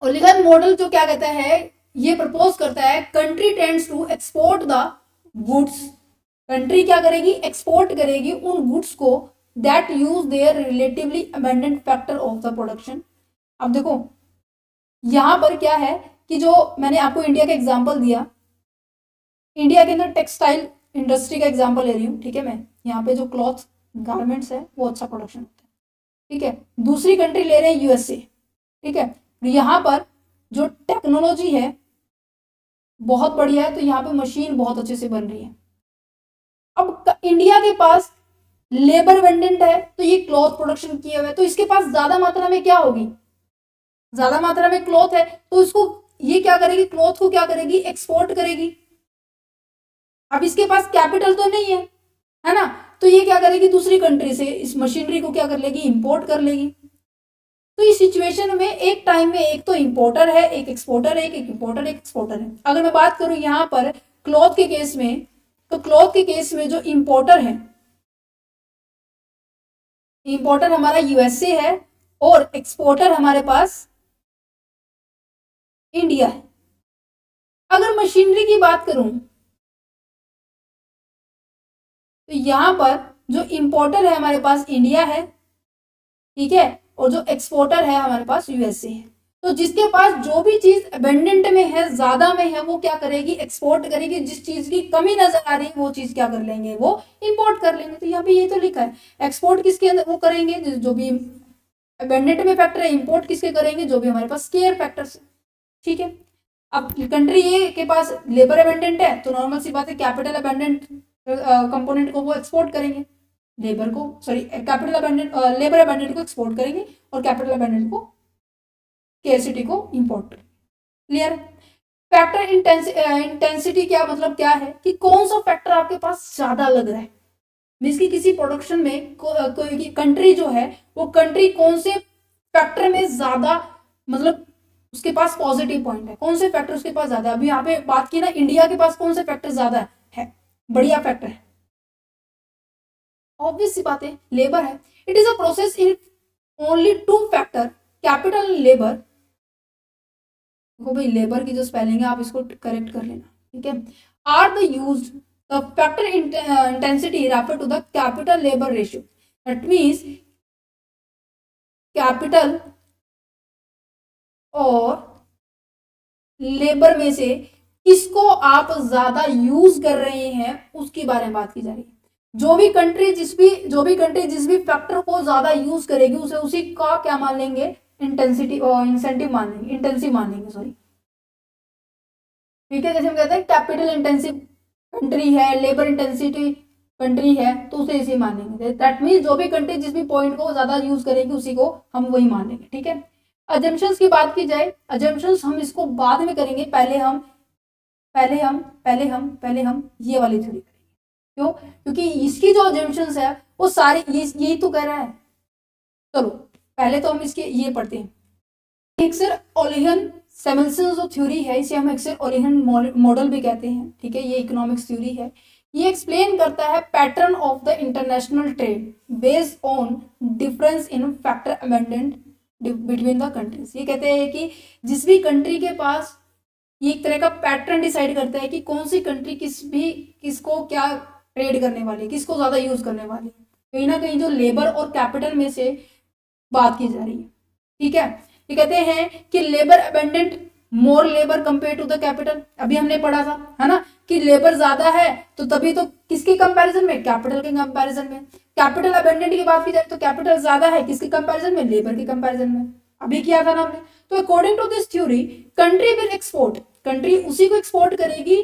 ओलिगर मॉडल जो क्या कहता है, ये प्रपोज करता है country tends to export the goods. Country क्या करेगी? एक्सपोर्ट करेगी उन गुड्स को that use their relatively abundant factor of the production. अब देखो यहां पर क्या है कि जो मैंने आपको इंडिया का एग्जांपल दिया, इंडिया के अंदर टेक्सटाइल इंडस्ट्री का एग्जांपल ले रही हूँ, ठीक है। मैं यहाँ पे जो क्लॉथ गारमेंट्स है वो अच्छा प्रोडक्शन होता है, ठीक है। दूसरी कंट्री ले रहे हैं यूएसए, ठीक है। यहाँ पर जो टेक्नोलॉजी है बहुत बढ़िया है, तो यहाँ पे मशीन बहुत अच्छे से बन रही है। अब इंडिया के पास लेबर अबंडेंट है, तो ये क्लॉथ प्रोडक्शन किया हुआ है, तो इसके पास ज्यादा मात्रा में क्या होगी? ज्यादा मात्रा में क्लॉथ है, तो इसको ये क्या करेगी? क्लॉथ को क्या करेगी? एक्सपोर्ट करेगी। अब इसके पास कैपिटल तो नहीं है ना, तो ये क्या करेगी? दूसरी कंट्री से इस मशीनरी को क्या कर लेगी? इंपोर्ट कर लेगी। तो इस सिचुएशन में एक टाइम में एक तो इंपोर्टर है, एक एक्सपोर्टर है, एक इंपोर्टर, एक एक्सपोर्टर है। अगर मैं बात करूं यहां पर क्लॉथ के केस में, तो क्लॉथ के केस में जो इंपोर्टर है, इंपोर्टर हमारा यूएसए है और एक्सपोर्टर हमारे पास इंडिया है। अगर मशीनरी की बात करूं तो यहां पर जो इंपोर्टर है हमारे पास इंडिया है, ठीक है, और जो एक्सपोर्टर है हमारे पास यूएसए है। तो जिसके पास जो भी चीज अबेंडेंट में है, ज्यादा में है, वो क्या करेगी? एक्सपोर्ट करेगी। जिस चीज की कमी नजर आ रही है वो चीज क्या कर लेंगे? वो इंपोर्ट कर लेंगे। तो यहाँ पे ये तो लिखा है एक्सपोर्ट किसके अंदर वो करेंगे? जो भी अबेंडेंट में फैक्टर है। इंपोर्ट किसके करेंगे? जो भी हमारे पास स्केयर फैक्टर्स, ठीक है। अब कंट्री ए के पास लेबर अबेंडेंट है, तो नॉर्मल सी बात है कैपिटल अबेंडेंट कंपोनेंट को वो एक्सपोर्ट करेंगे, लेबर को, sorry capital abundant, labour abundant को एक्सपोर्ट करेंगे और कैपिटल अबेंडेंट को, स्केर्सिटी को इंपोर्ट। क्लियर? फैक्टर इंटेंसिटी क्या मतलब क्या है? कि कौन सा फैक्टर आपके पास ज्यादा लग रहा है, मीन्स की किसी प्रोडक्शन में कोई कंट्री जो है वो कंट्री कौन से फैक्टर में ज्यादा मतलब उसके पास पॉजिटिव पॉइंट है, कौन से फैक्टर उसके पास ज्यादा है। अभी यहाँ पे बात की ना, इंडिया के पास कौन से फैक्टर ज्यादा है, बढ़िया फैक्टर है, ऑब्वियस सी बात है, लेबर है। It is a process in only two factor, capital and labour. देखो भाई, लेबर की जो स्पेलिंग है आप इसको करेक्ट कर लेना, ठीक है। Are the use the factor intensity refer to the capital labour ratio, that means capital और लेबर में से किसको आप ज्यादा यूज कर रहे हैं उसके बारे में बात की जा रही है। जो भी कंट्री जिस भी फैक्टर को ज्यादा यूज करेगी उसे उसी का क्या मान लेंगे, इंटेंसिटी और इंसेंटिव मान लेंगे, इंटेंसिव मान लेंगे, सॉरी, ठीक है। जैसे हम कहते हैं कैपिटल इंटेंसिव कंट्री है, लेबर इंटेंसिटी कंट्री है, तो उसे इसी मान लेंगे। दैट मीन्स जो भी कंट्री जिस भी पॉइंट को ज्यादा यूज करेगी उसी को हम वही मान लेंगे, ठीक है। अजम्पशंस की बात की जाए, अजम्पशंस हम इसको बाद में करेंगे, पहले हम ये वाली थ्योरी करेंगे। क्यों? क्योंकि इसकी जो अजम्पशंस है वो सारी यही तो कह रहा है। चलो पहले तो हम इसके ये पढ़ते हैं। एक्सेल ओलिहन सैमुअल्सन जो थ्योरी है इसे हम एक्सेल ओलिहन मॉडल भी कहते हैं, ठीक है। ये इकोनॉमिक्स थ्योरी है। ये एक्सप्लेन करता है pattern of the international trade based on difference in factor abundant between the countries. ये कहते हैं कि जिस भी कंट्री के पास, ये एक तरह का पैटर्न डिसाइड करता है कि कौन सी कंट्री किसको क्या ट्रेड करने वाली है, किसको ज्यादा यूज करने वाली है। कहीं ना कहीं जो लेबर और कैपिटल में से बात की जा रही है, ठीक है। ये कहते हैं कि labour abundant, more labour compare to the capital. अभी हमने पढ़ा था, है ना, कि लेबर ज्यादा है तो तभी तो किसके कंपैरिजन में, कैपिटल के कंपैरिजन में। कैपिटल अबंडेंट की बात की जाए तो कैपिटल ज्यादा है किसके कंपैरिजन में, लेबर के कंपैरिजन में। अभी किया था ना हमने। तो according to this theory country will export, country उसी को एक्सपोर्ट करेगी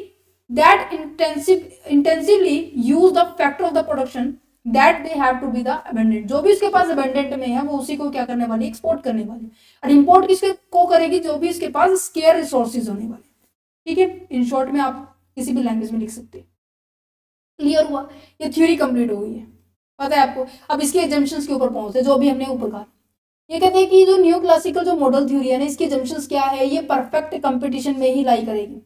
that intensively use the factor of the production that they have to be the abundant. जो भी उसके पास अबंडेंट में है वो उसी को क्या करने वाली, एक्सपोर्ट करने वाली। और इंपोर्ट किसके को करेगी, जो भी इसके पास स्केयर रिसोर्सेज होने वाले, ठीक है। इन शॉर्ट में आप किसी भी लैंग्वेज में लिख सकते हैं। क्लियर हुआ? ये थ्योरी कंप्लीट हो गई है, पता है आपको। अब इसके एजम्पशंस के ऊपर पहुंचते, जो भी हमने ऊपर कहा। ये कहते हैं कि जो न्यू क्लासिकल जो मॉडल थ्योरी है ना, इसकी एजम्पशंस क्या है, ये परफेक्ट कंपटीशन में ही लाई करेगी।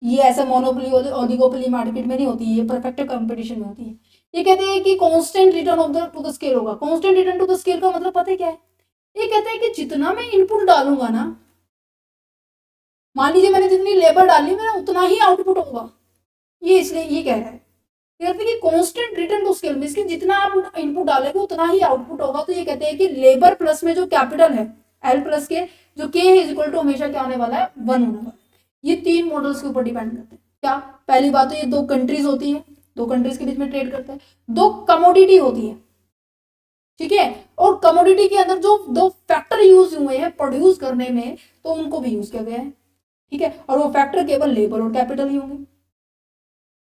ये ऐसा मोनोपोली ओलिगोपोली मार्केट में नहीं होती, ये परफेक्ट कंपटीशन में होती है। ये कहते हैं कि constant return of the to the scale होगा। Constant return to the scale का मतलब पता है क्या है? ये कहते हैं कि जितना मैं इनपुट डालूंगा ना, मान लीजिए मैंने जितनी लेबर डाली मेरा उतना ही आउटपुट होगा। ये इसलिए ये कह रहा है, कहते हैं कि कांस्टेंट रिटर्न टू स्केल में इसके जितना आप इनपुट डालेंगे उतना ही आउटपुट होगा। तो ये कहते हैं कि लेबर प्लस में जो कैपिटल है एल प्लस के जो के है इज इक्वल टू हमेशा क्या होने वाला है, 1 होने वाला है। ये 3 मॉडल्स के ऊपर डिपेंड करते हैं। क्या? पहली बात तो ये 2 कंट्रीज होती है, 2 कंट्रीज के बीच में ट्रेड करते हैं। 2 कमोडिटी होती है, ठीक है। और कमोडिटी के अंदर जो 2 फैक्टर यूज हुए हैं प्रोड्यूस करने में, तो उनको भी यूज किया गया है, ठीक है। और वो फैक्टर केवल लेबर और कैपिटल ही होंगे।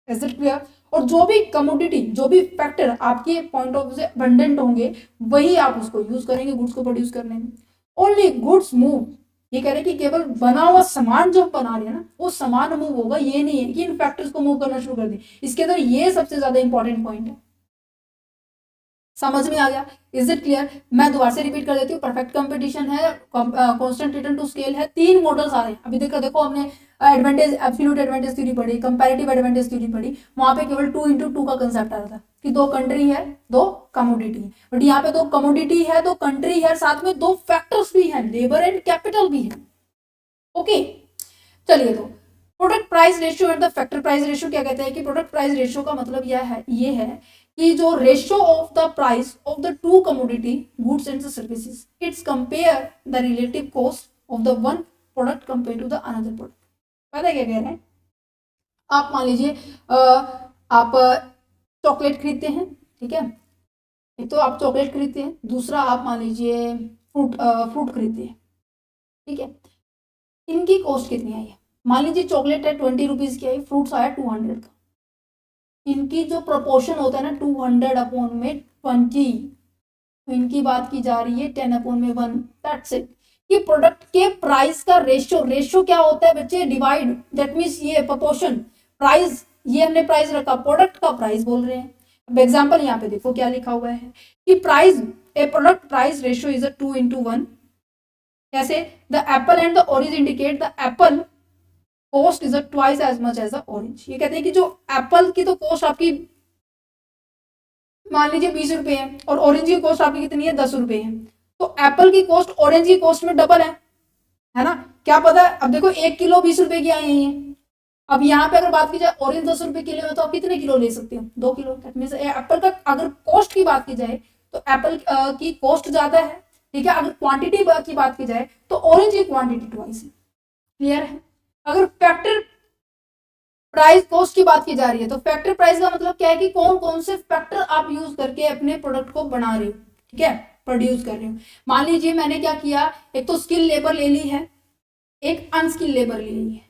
Is it clear? और जो भी कमोडिटी, जो भी फैक्टर आपके पॉइंट ऑफ व्यू से अबंडेंट होंगे वही आप उसको यूज करेंगे गुड्स को प्रोड्यूस करने में। ओनली गुड्स मूव, ये कह रहे हैं कि केवल बना हुआ सामान जो हम बना रहे हैं ना वो सामान मूव होगा। ये नहीं है कि इन फैक्टर्स को मूव करना शुरू कर दें। इसके अंदर ये सबसे ज्यादा इंपॉर्टेंट पॉइंट है। समझ में आ गया? Is it clear? मैं दोबारा से रिपीट कर देती हूँ। परफेक्ट कंपटीशन है, कांस्टेंट रिटर्न टू स्केल है, 3 मॉडल्स आ रहे हैं। अभी देखो हमने एडवांटेज, एब्सोल्यूट एडवांटेज थ्योरी पढ़ी, कंपैरेटिव एडवांटेज थ्योरी पढ़ी। वहां पे केवल 2x2 का कंसेप्ट आ रहा था कि 2 कंट्री है 2 कमोडिटी है। बट यहाँ पे 2 कमोडिटी है 2 कंट्री है, साथ में 2 फैक्टर्स भी हैं, लेबर एंड कैपिटल भी है। ओके चलिए, तो product price ratio and the factor price ratio क्या कहते हैं कि प्रोडक्ट प्राइस रेशियो का मतलब ये है कि जो ratio of the price of the 2 commodity goods and services, it's compare the relative cost of the one product compare to the another product. पता है क्या कह रहे हैं? आप मान लीजिए आप चॉकलेट खरीदते हैं, ठीक है। एक तो आप चॉकलेट खरीदते हैं, दूसरा आप मान लीजिए फ्रूट खरीदते हैं, ठीक है। इनकी कॉस्ट कितनी आई है? मान लीजिए चॉकलेट है 20 रुपीज की आई, फ्रूट्स आया 200 का। इनकी जो प्रोपोर्शन होता है ना 200 अपॉन में 20, तो इनकी बात की जा रही है 10 अपॉन में 1। That's it. कि प्रोडक्ट के प्राइस का रेशियो क्या होता है बच्चे? डिवाइड, दैट मीन्स ये प्रोपोर्शन। प्राइस, ये हमने प्राइस रखा, प्रोडक्ट का प्राइस बोल रहे हैं। अब एग्जांपल यहाँ पे देखो क्या लिखा हुआ है कि price, a product price ratio is a 2 into 1 कैसे? The apple and the orange indicate the apple cost is twice as much as the orange. ये कहते हैं कि जो एप्पल की तो कॉस्ट आपकी मान लीजिए 20 रुपए है और ऑरेंज की कॉस्ट आपकी कितनी है 10 रुपए है, तो एप्पल की कॉस्ट ऑरेंज की कॉस्ट में डबल है ना? क्या पता है, अब देखो 1 किलो 20 रुपए की आई है। अब यहाँ पे अगर बात की जाए ऑरेंज 10 रुपए किलो है तो आप कितने किलो ले सकते हो? 2 किलो। एप्पल का अगर कॉस्ट की बात की जाए तो एप्पल की कॉस्ट ज्यादा है, ठीक है। अगर क्वांटिटी की बात की जाए तो ऑरेंज की क्वांटिटी ट्वाइस है। क्लियर है? अगर फैक्टर प्राइस कॉस्ट की बात की जा रही है तो फैक्टर प्राइस का मतलब क्या है कि कौन कौन से फैक्टर आप यूज करके अपने प्रोडक्ट को बना रहे हो, ठीक है, प्रोड्यूस कर रहे हो। मान लीजिए मैंने क्या किया, एक तो स्किल लेबर ले ली है, एक अनस्किल लेबर ले ली है।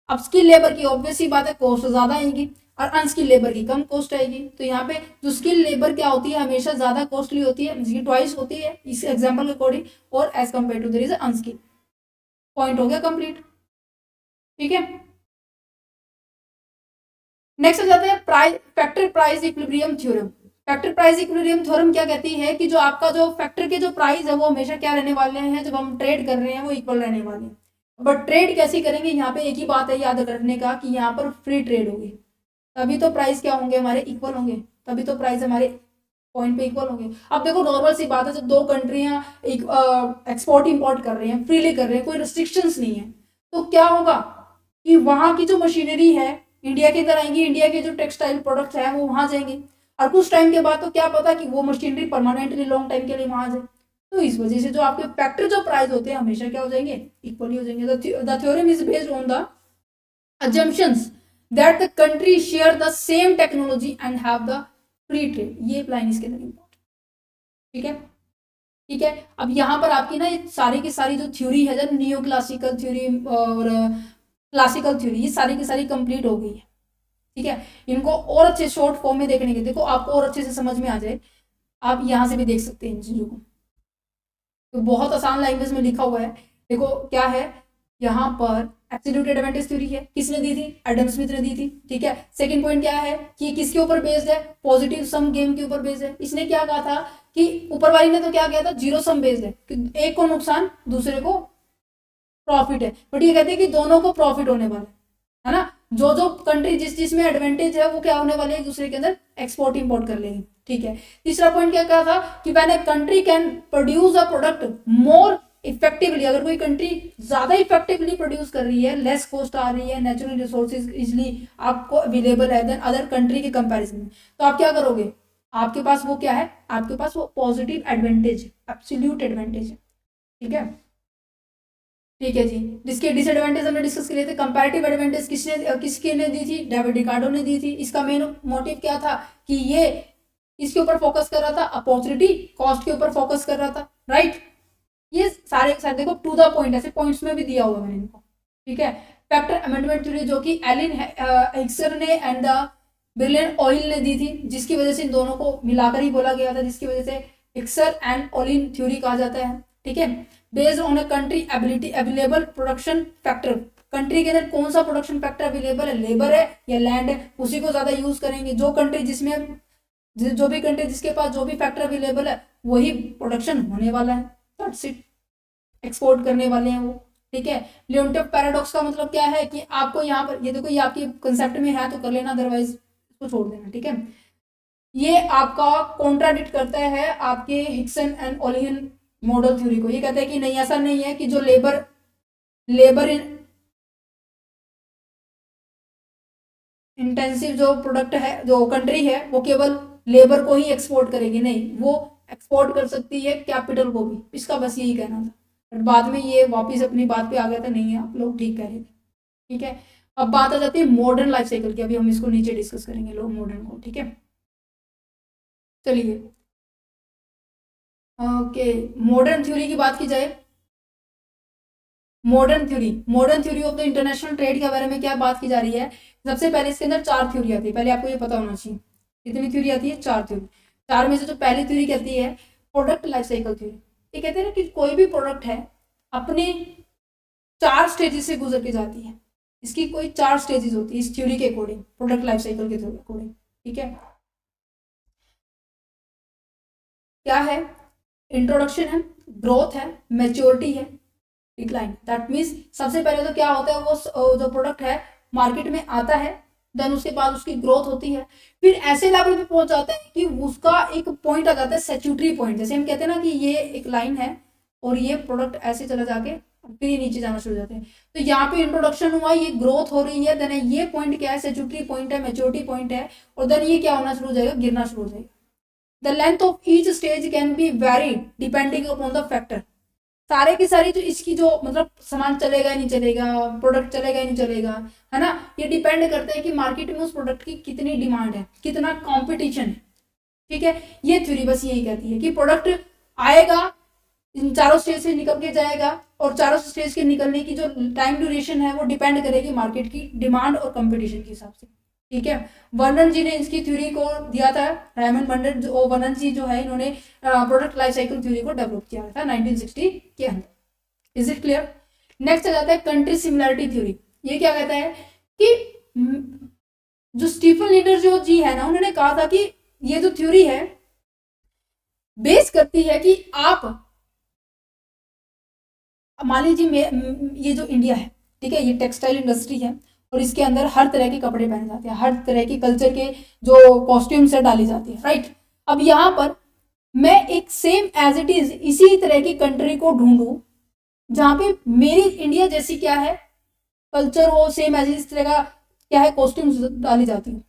अब स्किल लेबर की ऑब्वियस सी बात है कॉस्ट ज्यादा आएगी और अनस्किल लेबर की कम कॉस्ट आएगी। तो यहाँ पे जो स्किल लेबर क्या होती है हमेशा ज्यादा कॉस्टली होती है, जिसकी ट्वाइस होती है इस एग्जाम्पल के अकॉर्डिंग, और as compare to there is unskill. Point हो गया कंप्लीट, ठीक है। नेक्स्ट हो जाते हैं price, factor price equilibrium theorem. Factor price equilibrium theorem क्या कहती है कि जो आपका जो फैक्टर के जो प्राइस है वो हमेशा क्या रहने वाले हैं, जब हम ट्रेड कर रहे हैं वो इक्वल रहने वाले हैं। बट ट्रेड कैसे करेंगे, यहाँ पे एक ही बात है याद रखने का कि यहाँ पर फ्री ट्रेड होगी, तभी तो प्राइस क्या होंगे हमारे इक्वल होंगे, तभी तो प्राइस हमारे पॉइंट पे इक्वल होंगे। अब देखो नॉर्मल सी बात है, जब दो कंट्रियां एक्सपोर्ट इंपोर्ट कर रहे हैं, फ्रीली कर रहे हैं, कोई रिस्ट्रिक्शंस नहीं है, तो क्या होगा कि वहां की जो मशीनरी है इंडिया के अंदर आएंगी, इंडिया के जो टेक्सटाइल प्रोडक्ट्स है वो वहां जाएंगे, और कुछ टाइम के बाद तो क्या पता कि वो मशीनरी परमानेंटली लॉन्ग टाइम के लिए वहां जाए। तो इस वजह से जो आपके फैक्टर जो प्राइस होते हैं हमेशा क्या हो जाएंगे, इक्वली हो जाएंगे। The theorem is based on the assumptions that the country share the same technology and have the free trade। ये लाइन इसके अंदर इंपॉर्टेंट, ठीक है, ठीक है। अब यहाँ पर आपकी ना ये सारी की सारी जो थ्योरी है, जो नियो क्लासिकल थ्योरी और क्लासिकल थ्योरी, ये सारी की सारी कंप्लीट हो गई है, ठीक है। इनको और अच्छे शॉर्ट फॉर्म में देखने के, देखो आपको और अच्छे से समझ में आ जाए, आप यहाँ से भी देख सकते हैं इन चीजों को, तो बहुत आसान लैंग्वेज में लिखा हुआ है। देखो क्या है यहाँ पर, एब्सोल्यूट एडवांटेज थ्योरी है, किसने दी थी, एडम स्मिथ ने दी थी, ठीक है। सेकंड पॉइंट क्या है कि किसके ऊपर बेस्ड है, पॉजिटिव सम गेम के ऊपर बेस्ड है। इसने क्या कहा था कि ऊपर वाली ने तो क्या किया था, जीरो सम बेस्ड है कि एक को नुकसान दूसरे को प्रॉफिट है, बट ये कहते हैं कि दोनों को प्रॉफिट होने वाला है ना। जो जो कंट्री जिस जिसमें एडवांटेज है वो क्या होने वाले एक दूसरे के अंदर एक्सपोर्ट इंपोर्ट कर लेंगे, ठीक है। तीसरा पॉइंट क्या कहा था कि when a country can produce a product more effectively, अगर कोई कंट्री ज्यादा इफेक्टिवली प्रोड्यूस कर रही है, लेस कॉस्ट आ रही है, नेचुरल रिसोर्सेज इजिली आपको अवेलेबल है देन अदर कंट्री के कंपैरिजन में, तो आप क्या करोगे, आपके पास वो क्या है, आपके पास वो पॉजिटिव एडवांटेज, एब्सोल्यूट एडवांटेज है, ठीक है, ठीक है जी। जिसके डिसएडवांटेज हमने डिस्कस किए थे, कंपैरेटिव एडवांटेज किसके ने दी थी, डेविड रिकार्डो ने दी थी। इसका मेन मोटिव क्या था कि ये इसके ऊपर फोकस कर रहा था, अपॉर्चुनिटी कॉस्ट के ऊपर फोकस कर रहा था, राइट। ये सारे सारे देखो टू द पॉइंट, ऐसे पॉइंट्स में भी दिया हुआ मैंने इनको, ठीक है। फैक्टर अमेंडमेंट थ्योरी जो कि एलिन हिक्सर ने एंड द ब्रिलियंट ऑयल ने दी थी, जिसकी वजह से इन दोनों को मिलाकर ही बोला गया था, जिसकी वजह से हिक्सर एंड ऑलिन थ्योरी कहा जाता है, ठीक है। Based on a country ability available production factor, country के अंदर कौन सा प्रोडक्शन फैक्टर अवेलेबल है, लेबर है या लैंड है, उसी को ज्यादा यूज करेंगे। जो कंट्री जिसमें जो भी कंट्री जिसके पास जो भी फैक्टर अवेलेबल है वही प्रोडक्शन होने वाला है, दैट्स इट, एक्सपोर्ट करने वाले हैं वो, ठीक है। लियोनटेफ पैराडॉक्स का मतलब क्या है कि आपको यहाँ पर ये देखो, ये आपके कंसेप्ट में है तो कर लेना, अदरवाइज इसको छोड़ देना, ठीक है। ये आपका कॉन्ट्राडिक्ट करता है आपके हिक्सन एंड ओलियन मॉडल थ्योरी को। ये कहते हैं कि नहीं, ऐसा नहीं है कि जो लेबर लेबर इंटेंसिव जो प्रोडक्ट है, जो कंट्री है, वो केवल लेबर को ही एक्सपोर्ट करेगी, नहीं, वो एक्सपोर्ट कर सकती है कैपिटल को भी। इसका बस यही कहना था, बट बाद में ये वापिस अपनी बात पे आ गया था, नहीं है आप लोग ठीक कह रहे थे, ठीक है। अब बात आ जाती है मॉडर्न लाइफ साइकिल की, अभी हम इसको नीचे डिस्कस करेंगे लोग मॉडर्न को, ठीक है। चलिए ओके, मॉडर्न थ्योरी की बात की जाए, modern theory of the international trade के बारे में क्या बात की जा रही है। सबसे पहले इसके अंदर 4 थ्योरी आती है, पहले आपको ये पता होना चाहिए कितनी थ्योरी आती है, 4 थ्योरी। 4 में से जो पहली थ्योरी कहती है प्रोडक्ट लाइफ साइकिल थ्योरी। ये कहते हैं ना कि कोई भी प्रोडक्ट है अपने 4 स्टेजेस से गुजर के जाती है, इसकी कोई 4 स्टेजेस होती है इस थ्योरी के अकॉर्डिंग, प्रोडक्ट लाइफ साइकिल के अकॉर्डिंग, ठीक है। क्या है, इंट्रोडक्शन है, ग्रोथ है, मैच्योरिटी है, डिक्लाइन। दैट मीन्स सबसे पहले तो क्या होता है, वो जो प्रोडक्ट है मार्केट में आता है, देन उसके बाद उसकी ग्रोथ होती है, फिर ऐसे लेवल पे पहुंच जाता है कि उसका एक पॉइंट आ जाता है सैचुरेटरी पॉइंट। जैसे हम कहते हैं ना कि ये एक लाइन है और ये प्रोडक्ट ऐसे चला जाके फिर ये नीचे जाना शुरू हो जाते हैं। तो यहाँ पे इंट्रोडक्शन हुआ, ये ग्रोथ हो रही है, देन ये पॉइंट क्या है, सैचुरेटरी पॉइंट है, मैच्योरिटी पॉइंट है, और देन ये क्या होना शुरू हो जाएगा, गिरना शुरू हो जाएगा। The length of each stage can be varied depending upon the factor. सारे की सारी जो इसकी जो मतलब सामान चलेगा नहीं चलेगा, प्रोडक्ट चलेगा नहीं चलेगा, है ना, ये डिपेंड करता है कि मार्केट में उस प्रोडक्ट की कितनी डिमांड है, कितना कंपटीशन है। ठीक है, ये थ्योरी बस यही कहती है कि प्रोडक्ट आएगा, इन चारों स्टेज से निकल के जाएगा, और चारों स्टेज के निकलने की जो टाइम ड्यूरेशन है वो डिपेंड करेगी मार्केट की डिमांड और कंपटीशन के हिसाब से। ठीक है, वर्नन जी ने इसकी थ्योरी को दिया था, रायमंड वर्नन जी जो है इन्होंने प्रोडक्ट लाइफ साइकिल थ्योरी को डेवलप किया था 1960 के अंदर। Is it clear? नेक्स्ट आ जाता है कंट्री सिमिलैरिटी थ्योरी। ये क्या कहता है कि जो स्टीफन लीडर जो जी है ना, उन्होंने कहा था कि ये जो थ्योरी है बेस करती है कि आप मान लीजिए ये जो इंडिया है, ठीक है, ये टेक्सटाइल इंडस्ट्री है और इसके अंदर हर तरह के कपड़े पहने जाते हैं, हर तरह की कल्चर के जो कॉस्ट्यूम्स है डाली जाती है, राइट। अब यहाँ पर मैं एक सेम एज इट इज इसी तरह की कंट्री को ढूंढूं जहाँ पे मेरी इंडिया जैसी क्या है कल्चर हो, सेम एज इस तरह का क्या है कॉस्ट्यूम्स डाली जाती है।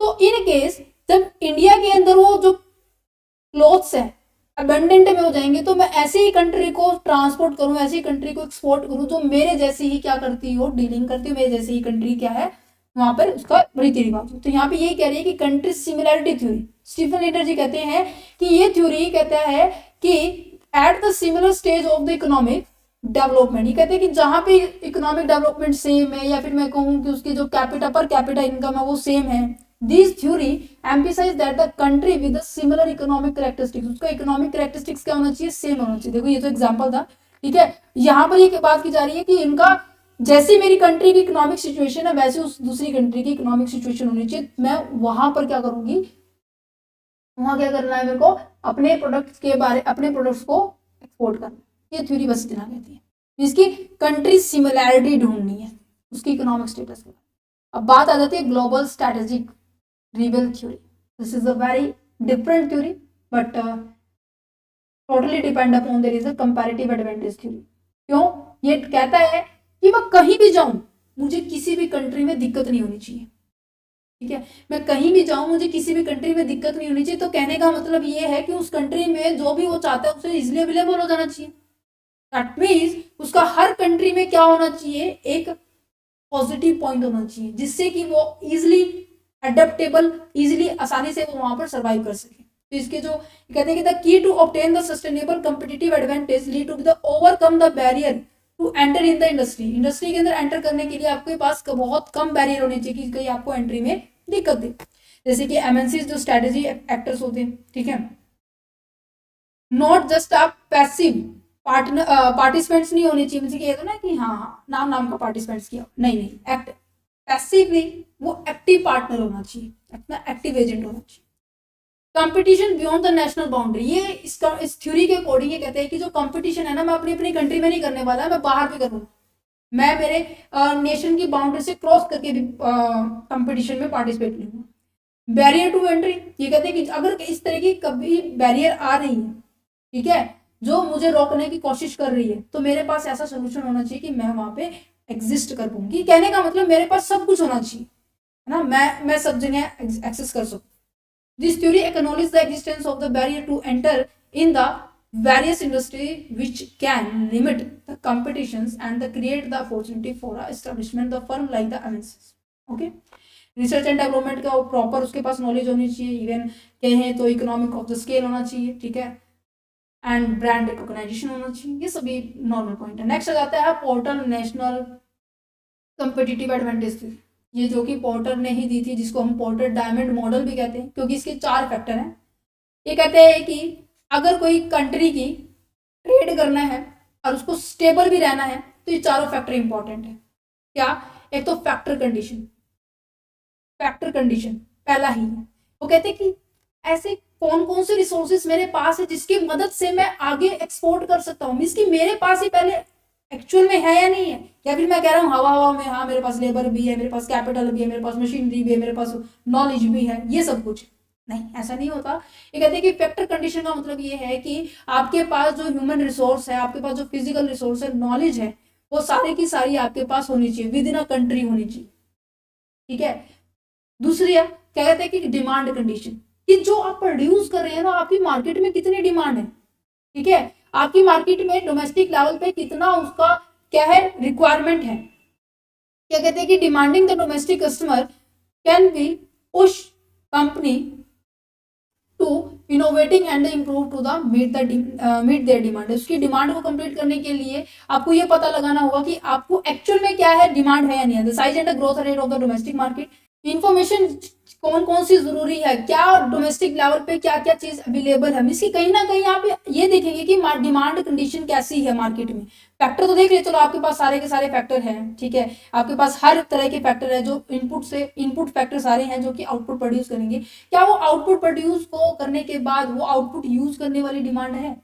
तो इन केस जब इंडिया के अंदर वो जो क्लोथ्स है अबंडेंट में हो जाएंगे, तो मैं ऐसी ही कंट्री को ट्रांसपोर्ट करूं, ऐसी कंट्री को एक्सपोर्ट करूं जो मेरे जैसी ही क्या करती हो, डीलिंग करती हो, मेरे जैसी ही कंट्री क्या है वहां पर उसका रीति रिवाज हो। तो यहाँ पे यही कह रही है कि country similarity theory, Staffan Linder ji कहते हैं कि ये थ्योरी कहता है कि at the similar stage of the economic development, ये कहते हैं कि जहां पे इकोनॉमिक डेवलपमेंट सेम है, या फिर मैं कहूँ कि उसकी जो कैपिटा पर कैपिटा इनकम है वो सेम है, This theory emphasize that the country with a similar economic characteristics, उसका economic characteristics क्या होना चाहिए, सेम होना चाहिए। देखो ये तो एग्जांपल था, ठीक है, यहाँ पर ये बात की जा रही है कि इनका जैसी मेरी कंट्री की इकोनॉमिक सिचुएशन है वैसे उस दूसरी कंट्री की इकोनॉमिक सिचुएशन होनी चाहिए। मैं वहां पर क्या करूंगी, वहां क्या करना है मेरे को, अपने प्रोडक्ट्स को एक्सपोर्ट करना। ये थ्योरी बस इतना कहती है, इसकी कंट्री सिमिलैरिटी ढूंढनी है उसकी इकोनॉमिक स्टेटस के। अब बात आ जाती है global strategic rebel theory. This is a very different theory but totally depend upon their is a comparative advantage theory. क्यों? ये कहता है कि मैं कहीं भी जाऊं मुझे किसी भी कंट्री में दिक्कत नहीं होनी चाहिए। ठीक है, मैं कहीं भी जाऊं मुझे किसी भी कंट्री में दिक्कत नहीं होनी चाहिए। तो कहने का मतलब ये है कि उस कंट्री में जो भी वो चाहता है उसे इजिली अवेलेबल हो जाना चाहिए। दैट मीन्स उसका हर कंट्री में क्या होना चाहिए, एक पॉजिटिव पॉइंट होना चाहिए जिससे कि वो इजिली अडेप्टेबल, इजिली आसानी से वो वहां पर सर्वाइव कर सके। तो इसके जो कहते हैं कि the key to obtain the sustainable competitive advantage lead to the overcome the barrier to enter in the industry. Industry के अंदर एंटर करने के लिए आपके पास बहुत कम बैरियर होने चाहिए कि कहीं आपको एंट्री में दिक्कत दे। जैसे कि एमएनसी जो स्ट्रेटेजी एक्टर्स होते हैं, ठीक है, not just a passive participants नहीं होने चाहिए। मुझे कहते ना कि हाँ नाम का पार्टिसिपेंट्स किया, नहीं एक्ट पैसिव नहीं, वो एक्टिव पार्टनर होना चाहिए, अपना एक्टिव एजेंट होना चाहिए। Competition beyond the national boundary, ये इस थ्योरी के अकॉर्डिंग ये कहते हैं कि जो कंपटीशन है ना, मैं अपनी कंट्री में नहीं करने वाला, मैं बाहर भी करूंगा, मैं मेरे नेशन की बाउंड्री से क्रॉस करके भी कंपटीशन में पार्टिसिपेट करूंगा। बैरियर टू एंट्री, ये कहते हैं कि अगर इस तरह की कभी बैरियर आ रही है, ठीक है, जो मुझे रोकने की कोशिश कर रही है, तो मेरे पास ऐसा सोल्यूशन होना चाहिए कि मैं वहां पे एग्जिस्ट कर पाऊंगी। कहने का मतलब मेरे पास सब कुछ होना चाहिए, है ना, मैं सब जगह एक्सेस कर सकूं। This theory acknowledge the existence of the barrier to enter in the various industry which can limit the competitions and create the opportunity for establishment the firm like the MNCs. Okay, research and development का proper उसके पास knowledge होनी चाहिए, even कहें तो economic of the scale होना चाहिए, ठीक है, एंड ब्रांड रिकॉग्नाइजेशन होना चाहिए। ये सभी नॉर्मल पॉइंट है। नेक्स्ट आ जाता है porter national competitive advantage theory, ये जो कि पोर्टर ने ही दी थी, जिसको हम पोर्टर डायमंड मॉडल भी कहते हैं, क्योंकि इसके 4 फैक्टर हैं। ये कहते हैं कि अगर कोई कंट्री की ट्रेड करना है और उसको स्टेबल भी रहना है तो ये चारों फैक्टर इंपॉर्टेंट है। क्या? एक तो फैक्टर कंडीशन पहला ही है। वो कहते हैं कि ऐसे कौन कौन से रिसोर्सेज मेरे पास है जिसकी मदद से मैं आगे एक्सपोर्ट कर सकता हूँ, मींस कि मेरे पास ही पहले एक्चुअल में है या नहीं है, या फिर मैं कह रहा हूँ हवा हवा में, हाँ मेरे पास लेबर भी है, मेरे पास कैपिटल भी है, मेरे पास मशीनरी भी है, मेरे पास नॉलेज भी है, ये सब कुछ नहीं, ऐसा नहीं होता। ये कहते हैं कि फैक्टर कंडीशन का मतलब ये है कि आपके पास जो ह्यूमन रिसोर्स है, आपके पास जो फिजिकल रिसोर्स है, नॉलेज है, वो सारी की सारी आपके पास होनी चाहिए, विद इन अ कंट्री होनी चाहिए, ठीक है। दूसरी है क्या कहते हैं कि डिमांड कंडीशन, कि जो आप प्रोड्यूस कर रहे हैं ना, आपकी मार्केट में कितनी डिमांड है, ठीक है, आपकी मार्केट में डोमेस्टिक लेवल पे कितना उसका क्या है रिक्वायरमेंट है। क्या कहते हैं कि demanding the domestic customer can be push company to innovating and improve to the meet their demand. उसकी डिमांड को कंप्लीट करने के लिए आपको ये पता लगाना होगा कि आपको एक्चुअल में क्या है, डिमांड है या नहीं है। The size and the growth rate of the domestic market, information कौन कौन सी जरूरी है, क्या डोमेस्टिक लेवल पे क्या क्या चीज अवेलेबल है, इसकी कहीं ना कहीं आप ये देखेंगे कि डिमांड कंडीशन कैसी है मार्केट में। फैक्टर तो देख रहे, चलो आपके पास सारे के सारे फैक्टर हैं, ठीक है, आपके पास हर तरह के फैक्टर है, जो इनपुट फैक्टर सारे हैं जो कि आउटपुट प्रोड्यूस करेंगे। क्या वो आउटपुट प्रोड्यूस को करने के बाद वो आउटपुट यूज करने वाली डिमांड है,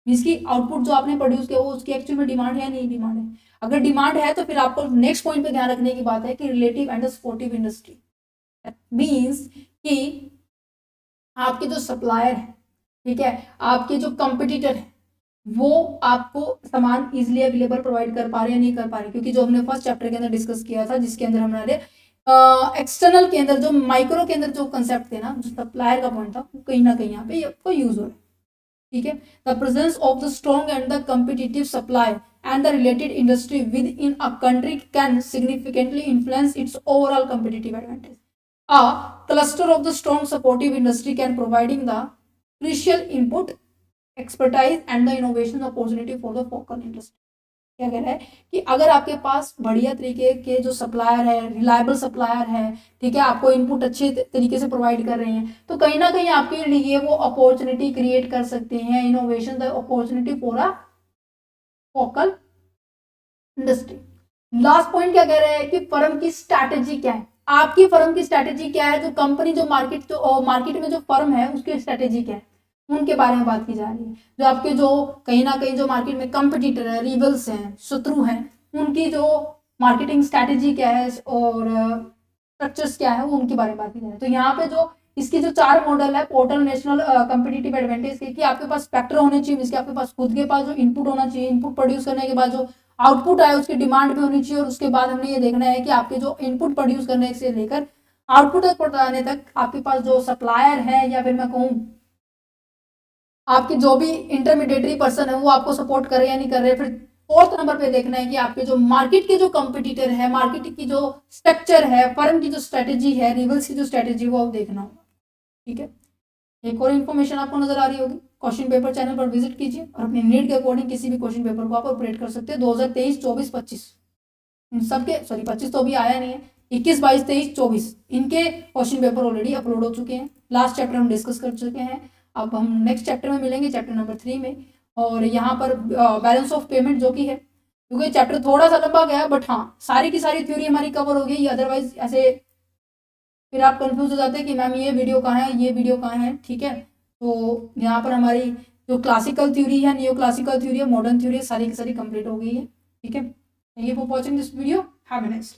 इसकी आउटपुट जो आपने प्रोड्यूस किया वो उसकी एक्चुअल में डिमांड है नहीं डिमांड है। अगर डिमांड है तो फिर आपको नेक्स्ट पॉइंट पे ध्यान रखने की बात है कि relative and supportive industry, means कि आपके जो सप्लायर है, ठीक है, आपके जो कंपटीटर है, वो आपको सामान इजिली अवेलेबल प्रोवाइड कर पा रहे हैं नहीं कर पा रहे, क्योंकि जो हमने फर्स्ट चैप्टर के अंदर डिस्कस किया था, जिसके अंदर हमारे एक्सटर्नल के अंदर जो माइक्रो के अंदर जो कंसेप्ट थे ना, जो सप्लायर का पॉइंट था, वो कहीं ना कहीं यहाँ पे आपको यूज हो रहा है, ठीक है। The presence of the strong and the competitive supply and the related industry within a country can significantly influence its overall competitive advantage. A cluster of the strong supportive industry can providing the crucial input, expertise and the innovation opportunity for the focal industry. क्या कह रहा है कि अगर आपके पास बढ़िया तरीके के जो सप्लायर है, रिलायबल सप्लायर है, ठीक है, आपको इनपुट अच्छे तरीके से प्रोवाइड कर रहे हैं, तो कहीं ना कहीं आपके लिए वो अपॉर्चुनिटी क्रिएट कर सकते हैं, innovation the opportunity for a focal industry. Last point क्या कह रहे हैं कि फर्म की स्ट्रैटेजी क्या है, आपकी फर्म की स्ट्रैटेजी क्या है, जो कंपनी जो मार्केट में जो फर्म है उसकी स्ट्रैटेजी क्या है, उनके बारे में बात की जा रही है। जो आपके जो कहीं ना कहीं जो मार्केट में कंपटीटर है, रिवल्स हैं, शत्रु हैं, उनकी जो मार्केटिंग स्ट्रैटेजी क्या है और स्ट्रक्चर्स क्या है, वो उनके बारे में बात की जा रही है। तो यहाँ पे जो इसकी जो 4 मॉडल है, पोर्टल नेशनल कॉम्पिटिटिव एडवांटेज के, कि आपके पास फैक्टर होने चाहिए, इसके आपके पास खुद के पास जो इनपुट होना चाहिए, इनपुट प्रोड्यूस करने के बाद जो आउटपुट आए उसकी डिमांड भी होनी चाहिए, और उसके बाद हमने ये देखना है कि आपके जो इनपुट प्रोड्यूस करने से लेकर आउटपुट तक पहुंचाने तक आपके पास जो सप्लायर है, या फिर मैं कहूँ आपके जो भी इंटरमीडिएटरी पर्सन है, वो आपको सपोर्ट कर रहे हैं या नहीं कर रहे। फिर 4th नंबर पे देखना है कि आपके जो मार्केट के जो कंपटीटर है, मार्केट की जो स्ट्रक्चर है, फर्म की जो स्ट्रेटेजी है, रिवल्स की जो स्ट्रेटेजी, वो आप देखना होगा, ठीक है। एक और इन्फॉर्मेशन आपको नजर आ रही होगी, क्वेश्चन पेपर चैनल पर विजिट कीजिए और अपनी नीड के अकॉर्डिंग किसी भी क्वेश्चन पेपर को आप ऑपरेट कर सकते हैं। 2023, 24, 25 इन सबके, सॉरी 25 तो अभी आया नहीं है, 21, 22, 23, 24 इनके क्वेश्चन पेपर ऑलरेडी अपलोड हो चुके हैं। लास्ट चैप्टर हम डिस्कस कर चुके हैं, अब हम नेक्स्ट चैप्टर में मिलेंगे, चैप्टर नंबर 3 में। और यहाँ पर बैलेंस ऑफ पेमेंट जो कि है, क्योंकि चैप्टर थोड़ा सा लंबा गया, बट हाँ सारी की सारी थ्योरी हमारी कवर हो गई। अदरवाइज ऐसे फिर आप कंफ्यूज हो जाते हैं कि मैम ये वीडियो कहाँ है, ये वीडियो कहाँ है, ठीक है। तो यहाँ पर हमारी जो क्लासिकल थ्योरी है, नियो क्लासिकल थ्योरी है, मॉडर्न थ्योरी है, सारी की सारी कंप्लीट हो गई है, ठीक है। Thank you for watching this video, have a nice day.